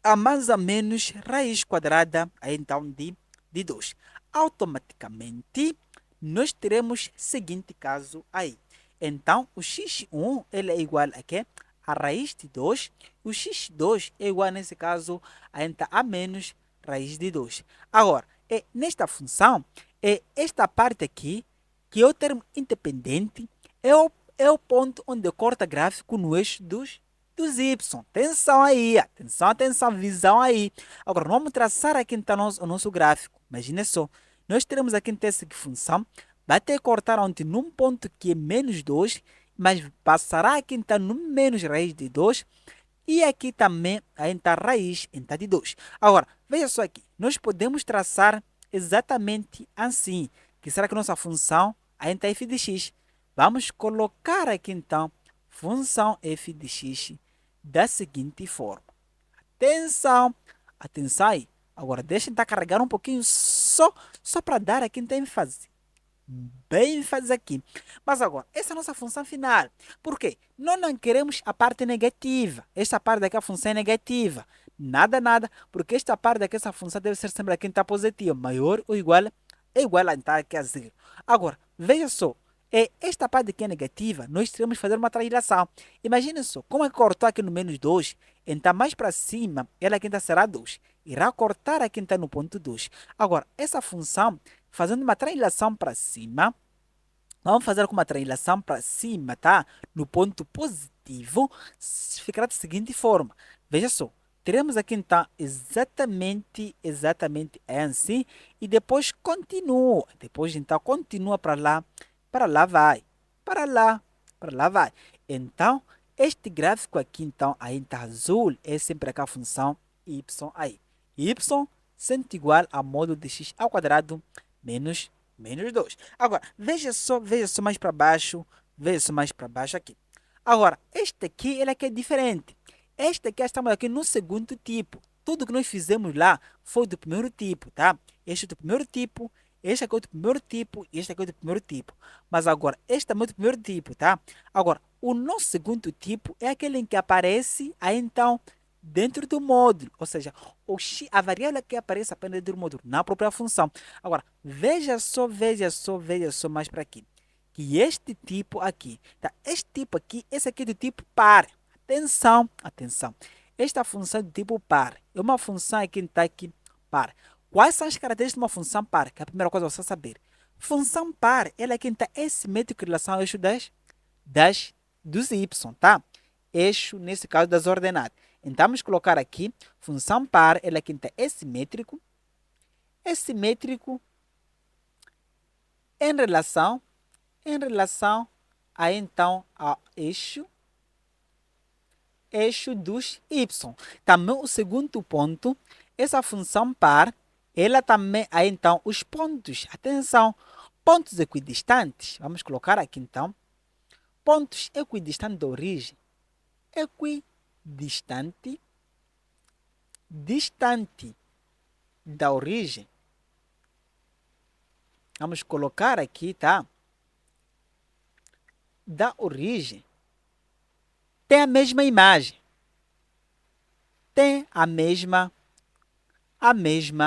S1: a mais ou menos raiz quadrada aí, então de 2. Automaticamente, nós teremos o seguinte caso aí. Então, o x1 ele é igual a quê? A raiz de 2. O x2 é igual, nesse caso, a menos raiz de 2. Agora, nesta função, esta parte aqui, que é o termo independente, é o ponto onde corta gráfico no eixo dos y. Atenção aí, atenção, visão aí. Agora, vamos traçar aqui então o nosso gráfico. Imagina só, nós teremos aqui então essa função, vai ter que cortar onde num ponto que é menos 2, mas passará aqui então no menos raiz de 2, e aqui também a raiz então, de 2. Agora, veja só aqui, nós podemos traçar exatamente assim, que será que nossa função é f de x. Vamos colocar aqui então função f de x da seguinte forma. Atenção aí. Agora, deixa eu carregar um pouquinho só para dar aqui então ênfase. Bem ênfase aqui. Mas agora, essa é a nossa função final. Por quê? Nós não queremos a parte negativa. Esta parte daqui, a função é negativa. Nada, porque esta parte daqui, essa função deve ser sempre aqui está positiva. Maior ou igual, é igual a então aqui a zero. Agora, veja só. Esta parte aqui é negativa, nós teremos que fazer uma translação. Imagina só, como é que cortou aqui no menos 2, então mais para cima, ela aqui será 2. Irá cortar aqui então no ponto 2. Agora, essa função, fazendo uma translação para cima, vamos fazer com uma translação para cima, tá? No ponto positivo, ficará da seguinte forma. Veja só, teremos aqui então exatamente assim, e depois continua. Depois então continua para lá vai, para lá vai. Então, este gráfico aqui, então, aí está azul, é sempre aqui a função y aí. Y sendo igual a módulo de x ao quadrado menos 2. Agora, veja só mais para baixo, aqui. Agora, este aqui, ele aqui é diferente. Este aqui, estamos aqui no segundo tipo. Tudo que nós fizemos lá foi do primeiro tipo, tá? Este é do primeiro tipo. Este aqui é o primeiro tipo e este aqui é o primeiro tipo. Mas agora, este também é o primeiro tipo, tá? Agora, o nosso segundo tipo é aquele em que aparece, aí então, dentro do módulo. Ou seja, a variável que aparece apenas dentro do módulo, na própria função. Agora, veja só mais para aqui. Que este tipo aqui, tá? Este tipo aqui, esse aqui é do tipo par. Atenção. Esta função é do tipo par. É uma função aqui que está aqui par. Quais são as características de uma função par? Que é a primeira coisa você saber. Função par, ela é quem está simétrica em relação ao eixo dos y, tá? Eixo, nesse caso, das ordenadas. Então, vamos colocar aqui, função par, ela é quem está simétrico em relação a, então, ao eixo dos y. Também o segundo ponto, essa função par, ela também, aí então, os pontos, atenção, pontos equidistantes, vamos colocar aqui então, pontos equidistantes da origem, distante da origem, vamos colocar aqui, tá? Da origem, tem a mesma imagem,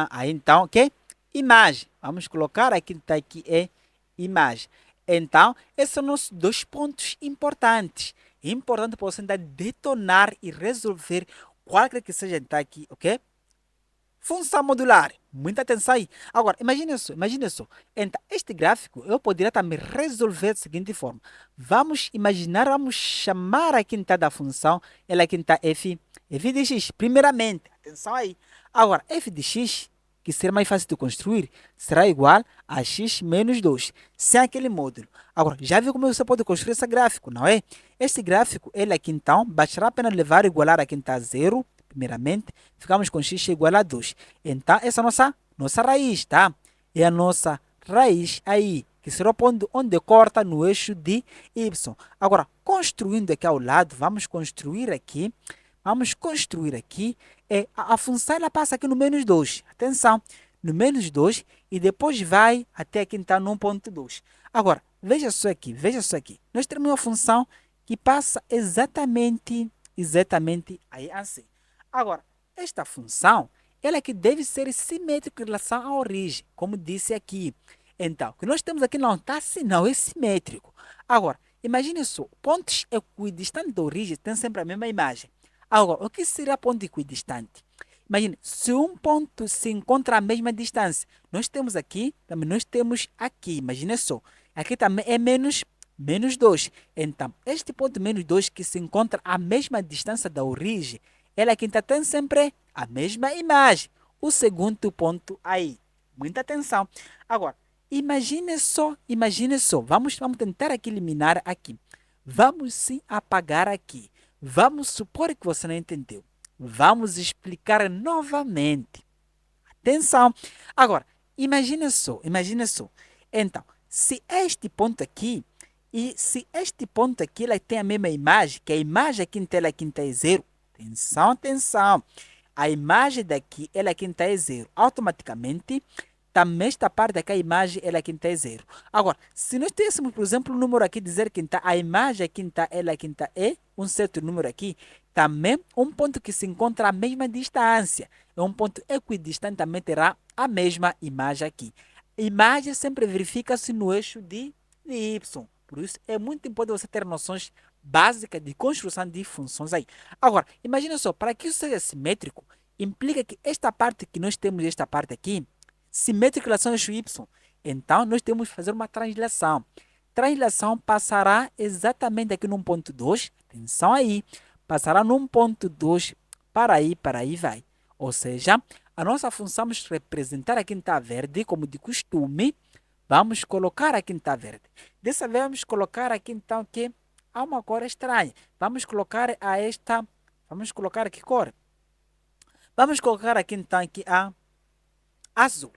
S1: aí então, ok? Imagem. Vamos colocar aqui, tá aqui, é imagem. Então, esses são os dois pontos importantes. É importante para você detonar e resolver qualquer que seja, tá aqui, ok? Função modular. Muita atenção aí. Agora, imagine só. Então, este gráfico, eu poderia também resolver da seguinte forma. Vamos chamar aqui, tá, da função, ela aqui está f de x. Primeiramente, atenção aí. Agora, f de x que será mais fácil de construir, será igual a x menos 2, sem aquele módulo. Agora, já viu como você pode construir esse gráfico, não é? Este gráfico, ele aqui então, bastará apenas levar e igualar aqui está 0, primeiramente, ficamos com x igual a 2. Então, essa é a nossa raiz, tá? É a nossa raiz aí, que será o ponto onde corta no eixo de y. Agora, construindo aqui ao lado, vamos construir aqui, a função ela passa aqui no menos 2. Atenção, no menos 2 e depois vai até aqui está no 1.2. Agora, veja só aqui. Nós temos uma função que passa exatamente aí assim. Agora, esta função, ela que deve ser simétrica em relação à origem, como disse aqui. Então, o que nós temos aqui não está assim, não, é simétrico. Agora, imagine só, pontos equidistantes da origem têm sempre a mesma imagem. Agora, o que seria ponto equidistante? Imagine, se um ponto se encontra à mesma distância, nós temos aqui, também nós temos aqui, imagine só. Aqui também é menos 2. Então, este ponto menos 2 que se encontra à mesma distância da origem, ela aqui tem sempre a mesma imagem. O segundo ponto aí. Muita atenção. Agora, imagine só. Vamos tentar aqui eliminar aqui. Vamos sim apagar aqui. Vamos supor que você não entendeu. Vamos explicar novamente. Atenção. Agora, imagine só. Então, se este ponto aqui e se este ponto aqui ela tem a mesma imagem, que a imagem aqui em é 0. Atenção. A imagem daqui, ela aqui é 0. Automaticamente, também esta parte aqui, a imagem, ela aqui é 0. Agora, se nós tivéssemos, por exemplo, um número aqui, dizer que a imagem aqui ela aqui é um certo número aqui, também um ponto que se encontra à mesma distância. É um ponto equidistante, também terá a mesma imagem aqui. Imagem sempre verifica-se no eixo de y. Por isso, é muito importante você ter noções básicas de construção de funções aí. Agora, imagina só, para que isso seja simétrico, implica que esta parte que nós temos, esta parte aqui, simétrica em relação ao eixo y. Então, nós temos que fazer uma translação. Translação passará exatamente aqui no 1.2. Atenção aí. Passará no 1.2 para aí vai. Ou seja, a nossa função vamos representar aqui em tá verde, como de costume. Vamos colocar aqui em tá verde. Dessa vez, vamos colocar aqui então que há uma cor estranha. Vamos colocar que cor? Vamos colocar aqui então aqui a azul,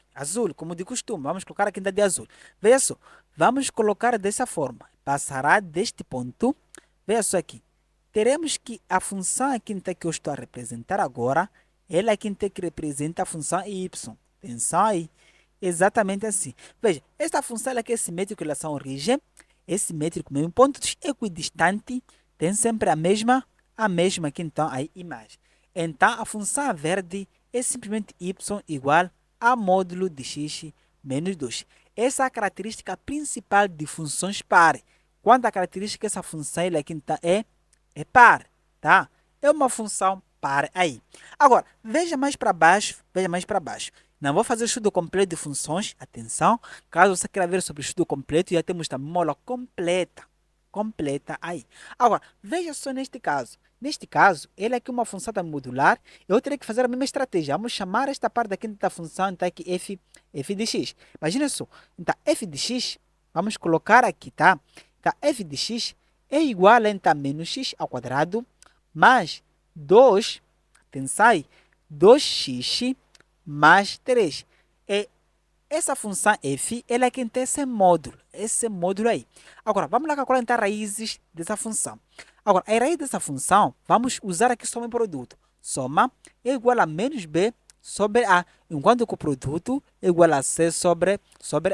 S1: como de costume. Vamos colocar aqui de azul. Veja só, vamos colocar dessa forma. Passará deste ponto. Veja só aqui. Teremos que a função aqui que eu estou a representar agora, ela aqui que representa a função y. Atenção aí. Exatamente assim. Veja, esta função aqui é simétrica em relação à origem. É simétrico mesmo. Pontos equidistantes tem sempre a mesma aqui então a imagem. Então, a função verde é simplesmente y igual a módulo de x menos 2. Essa é a característica principal de funções par. Quando a característica dessa função aqui então é par, tá? É uma função par aí. Agora, veja mais para baixo. Não vou fazer o estudo completo de funções. Atenção, caso você queira ver sobre o estudo completo, já temos também uma aula completa aí. Agora, veja só neste caso. Neste caso, ele aqui é uma função modular. Eu teria que fazer a mesma estratégia. Vamos chamar esta parte aqui da função, então aqui f de x. Imagina só. Então, f de x, vamos colocar aqui, tá? Então, f de x é igual a então, menos x ao quadrado mais 2, atenção aí, 2x mais 3. Essa função f, ela é quem tem esse módulo aí. Agora, vamos lá calcular então raízes dessa função. Agora, a raiz dessa função, vamos usar aqui soma em produto. Soma é igual a menos b sobre a, enquanto que o produto é igual a c sobre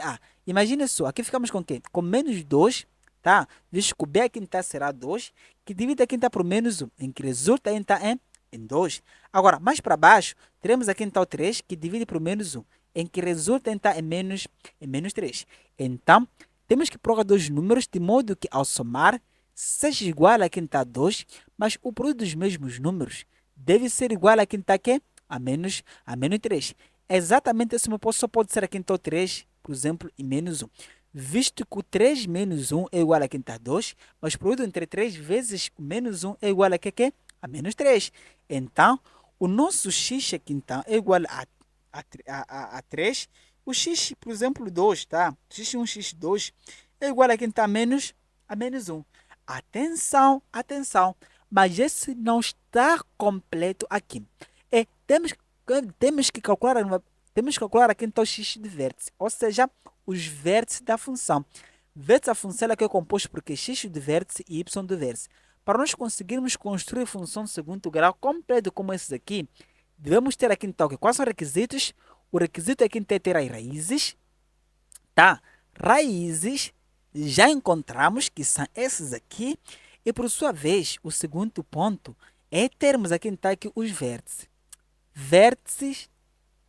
S1: a. Imagina só, aqui ficamos com o quê? Com menos 2, tá? Visto que o b aqui então será 2, que divide aqui então por menos 1, em que resulta então em 2. Agora, mais para baixo, teremos aqui então 3, que divide por menos 1, em que resulta então em menos 3. Então, temos que procurar dois números, de modo que ao somar, seja igual a quem está 2, mas o produto dos mesmos números deve ser igual a quem está aqui, a menos 3. Exatamente esse só pode ser aqui então 3, por exemplo, e menos 1. Visto que o 3 menos 1 é igual a quem está 2, mas o produto entre 3 vezes o menos 1 é igual a quê? A menos 3. Então, o nosso x aqui então é igual a 3. O x, por exemplo, 2, tá? X1, x2 é igual a quem está a menos 1. Atenção, atenção. Mas esse não está completo aqui. Temos que calcular, temos que calcular aqui então o x de vértice, ou seja, os vértices da função. Vértice da função é composto por x de vértice e y de vértice. Para nós conseguirmos construir função de segundo grau completo como esses aqui, devemos ter aqui então quais são os requisitos? O requisito aqui é ter as raízes, tá? Raízes, já encontramos que são esses aqui. E por sua vez, o segundo ponto é termos aqui então aqui os vértices. Vértices,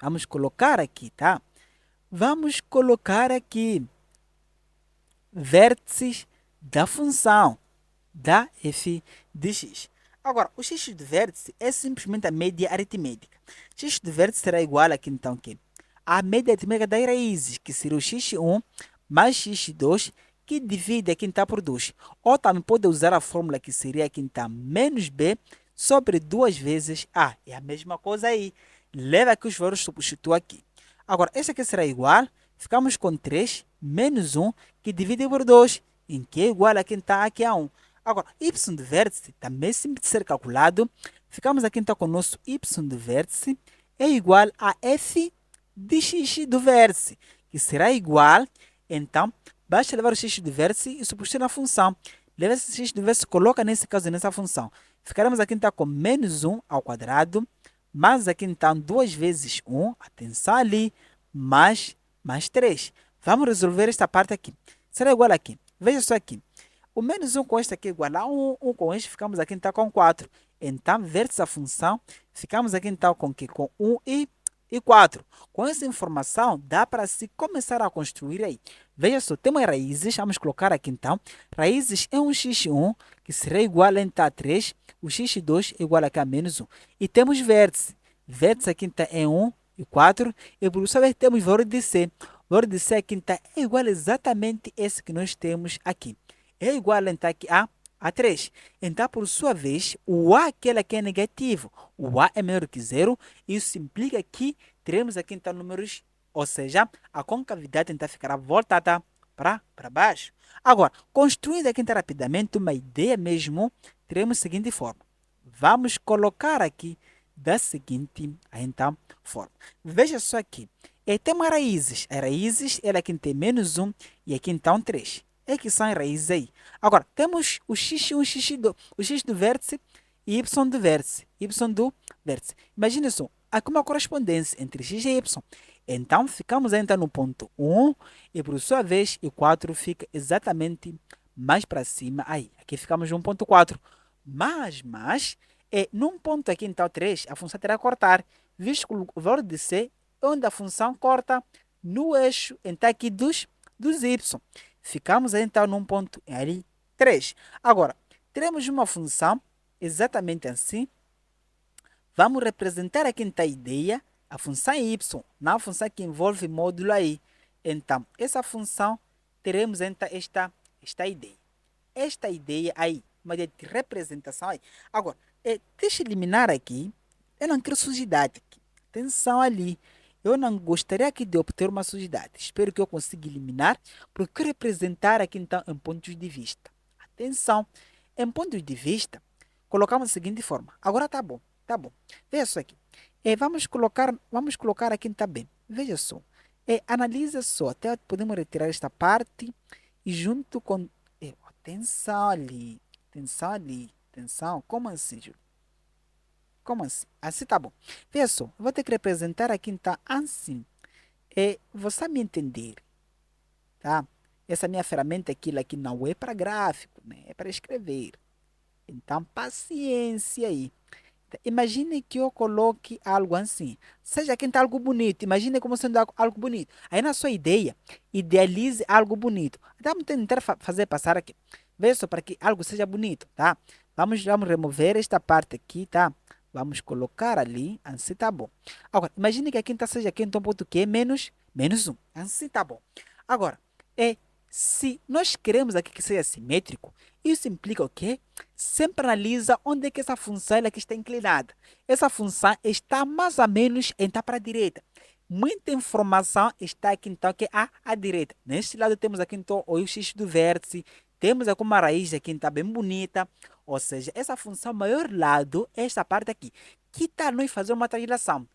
S1: vamos colocar aqui, tá? Vamos colocar aqui vértices da função da f de x. Agora, o x de vértice é simplesmente a média aritmética. X de vértice será igual aqui então que a média aritmética das raízes, que será o x1 mais x2, que divide aqui então por 2. Ou também pode usar a fórmula que seria aqui então menos b sobre 2 vezes a. É a mesma coisa aí. Leva aqui os valores, substitua aqui. Agora, esse aqui será igual, ficamos com 3 menos 1, que divide por 2, em que é igual a quem está aqui a 1. Agora, y de vértice também simples de ser calculado. Ficamos aqui então com o nosso y de vértice é igual a f de x do vértice, que será igual, então, basta levar o x do vértice e substituir na função. Leva esse x do vértice e coloca nesse caso nessa função. Ficaremos aqui então com menos 1 ao quadrado, mais aqui então 2 vezes 1, atenção ali, mais 3. Vamos resolver esta parte aqui. Será igual aqui. Veja só aqui. O menos 1 com este aqui é igual a 1, 1 com este, ficamos aqui então com 4. Então, vértice da função, ficamos aqui então com 1 e 4. Com essa informação, dá para se começar a construir aí. Veja só, temos raízes, vamos colocar aqui então. Raízes é um x1, que será igual a 3, o x2 é igual a menos 1. E temos vértice. Vértice aqui então é 1 e 4, e por isso temos valor de c. O valor de c aqui então é igual a exatamente esse que nós temos aqui. É igual então aqui a 3. Então, por sua vez, o A aquele aqui é negativo. O A é menor que 0. Isso implica que teremos aqui então números, ou seja, a concavidade então ficará voltada para baixo. Agora, construindo aqui então rapidamente uma ideia mesmo, teremos a seguinte forma. Vamos colocar aqui da seguinte então forma. Veja só aqui. Temos raízes. As raízes, ela aqui tem menos 1 e aqui então 3. É que são as raízes aí. Agora, temos o x1, x2, o x do vértice e y do vértice. Y do vértice. Imagine só, há uma correspondência entre x e y. Então, ficamos então no ponto 1 e, por sua vez, o 4 fica exatamente mais para cima aí. Aqui ficamos no ponto 4. Mas, num ponto aqui, então, 3, a função terá que cortar, visto que o valor de c, onde a função corta no eixo, então aqui dos y. Ficamos então num ponto ali 3. Agora, teremos uma função exatamente assim. Vamos representar aqui então a ideia, a função y, na função que envolve módulo aí. Então, essa função, teremos então esta ideia. Esta ideia aí, uma ideia de representação aí. Agora, deixa eu eliminar aqui. Eu não quero sujidade aqui. Atenção ali. Eu não gostaria aqui de obter uma sujidade. Espero que eu consiga eliminar, porque quero representar aqui então em pontos de vista. Atenção, em pontos de vista, colocamos da seguinte forma. Agora tá bom, tá bom. Veja só aqui. Vamos colocar aqui também. Veja só. Analisa só. Até podemos retirar esta parte e junto com... atenção ali. Atenção ali. Atenção. Como assim, Júlio? Como assim? Assim tá bom. Veja só, eu vou ter que representar aqui então assim. Você me entender, tá? Essa minha ferramenta aqui não é para gráfico, né? É para escrever. Então, paciência aí. Imagine que eu coloque algo assim. Seja aqui então algo bonito. Imagine como sendo algo bonito. Aí na sua ideia, idealize algo bonito. Vamos tentar fazer passar aqui. Veja só para que algo seja bonito, tá? Vamos remover esta parte aqui, tá? Vamos colocar ali, assim tá bom. Agora, imagine que aqui então seja aqui, então ponto que menos 1. Assim tá bom. Agora, se nós queremos aqui que seja simétrico, isso implica o quê? Sempre analisa onde é que essa função ela aqui está inclinada. Essa função está mais ou menos então para a direita. Muita informação está aqui então que à direita. Neste lado temos aqui então o x do vértice, temos aqui uma raiz aqui está bem bonita, ou seja, essa função maior lado, esta parte aqui. Que tal nós fazer uma translação?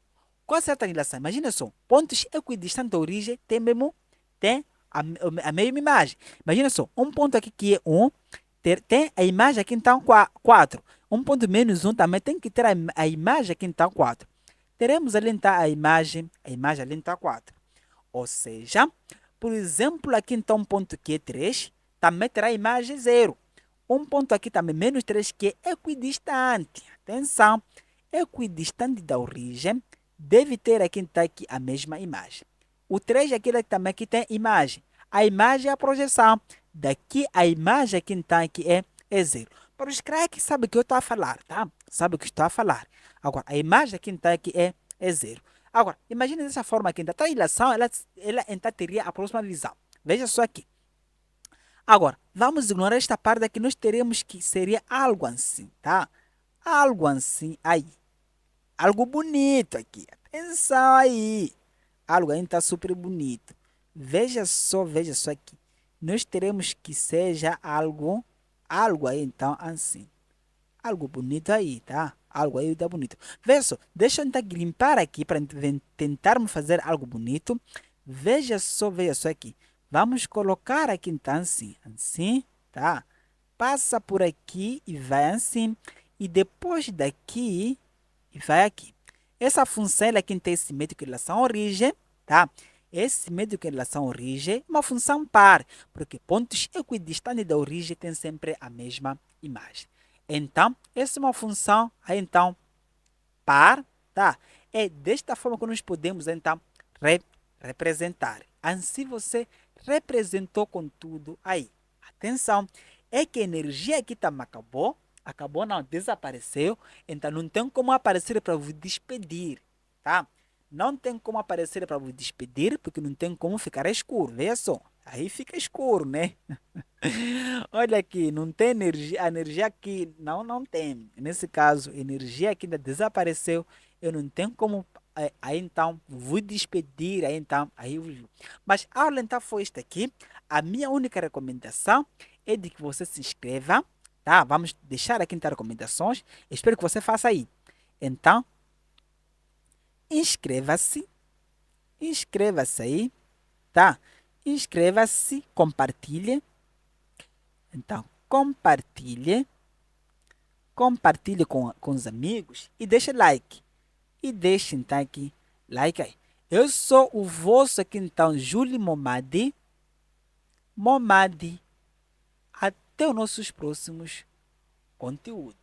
S1: Qual é a translação? Imagina só, pontos equidistantes da origem tem a mesma imagem. Imagina só, um ponto aqui que é 1, tem a imagem aqui então 4. Um ponto menos 1 também tem que ter a imagem aqui então 4. Teremos ali então a imagem ali então 4. Ou seja, por exemplo, aqui então um ponto que é 3, também terá a imagem 0. Um ponto aqui também menos 3 que é equidistante. Atenção, equidistante da origem deve ter aqui então aqui a mesma imagem. O 3 é aquele que também aqui tem imagem. A imagem é a projeção. Daqui a imagem aqui então aqui é 0. Para os craques sabem o que eu estou a falar, tá? Sabe o que eu estou a falar. Agora, a imagem aqui então aqui é 0. Agora, imagine dessa forma aqui, a translação, ela então teria a próxima visão. Veja só aqui. Agora, vamos ignorar esta parte aqui, nós teremos que seria algo assim, tá? Algo assim aí. Algo bonito aqui. Atenção aí. Algo aí está super bonito. Veja só aqui. Nós teremos que seja algo aí então assim. Algo bonito aí, tá? Algo aí tá bonito. Veja só, deixa eu tentar limpar aqui para tentarmos fazer algo bonito. Veja só aqui. Vamos colocar aqui então assim, tá? Passa por aqui e vai assim. E depois daqui, e vai aqui. Essa função aqui tem esse método em relação à origem, tá? Esse método em relação à origem é uma função par, porque pontos equidistantes da origem têm sempre a mesma imagem. Então, essa é uma função, aí então, par, tá? É desta forma que nós podemos, então, representar. Assim você representou com tudo aí. Atenção, é que a energia aqui também acabou não, desapareceu, então não tem como aparecer para vos despedir, tá? Não tem como aparecer para vos despedir, porque não tem como ficar escuro, veja só. Aí fica escuro, né? Olha aqui, não tem energia, a energia aqui não tem. Nesse caso, a energia aqui ainda desapareceu. Eu não tenho como aí então vou despedir, aí então aí mas a aula então foi esta aqui. A minha única recomendação é de que você se inscreva, tá? Vamos deixar aqui então recomendações. Espero que você faça aí. Então, inscreva-se, inscreva-se aí, tá? Inscreva-se, compartilhe. Então, compartilhe com os amigos e deixe like. E deixe então aqui, like aí. Eu sou o vosso aqui então, Júlio Momadi. Até os nossos próximos conteúdos.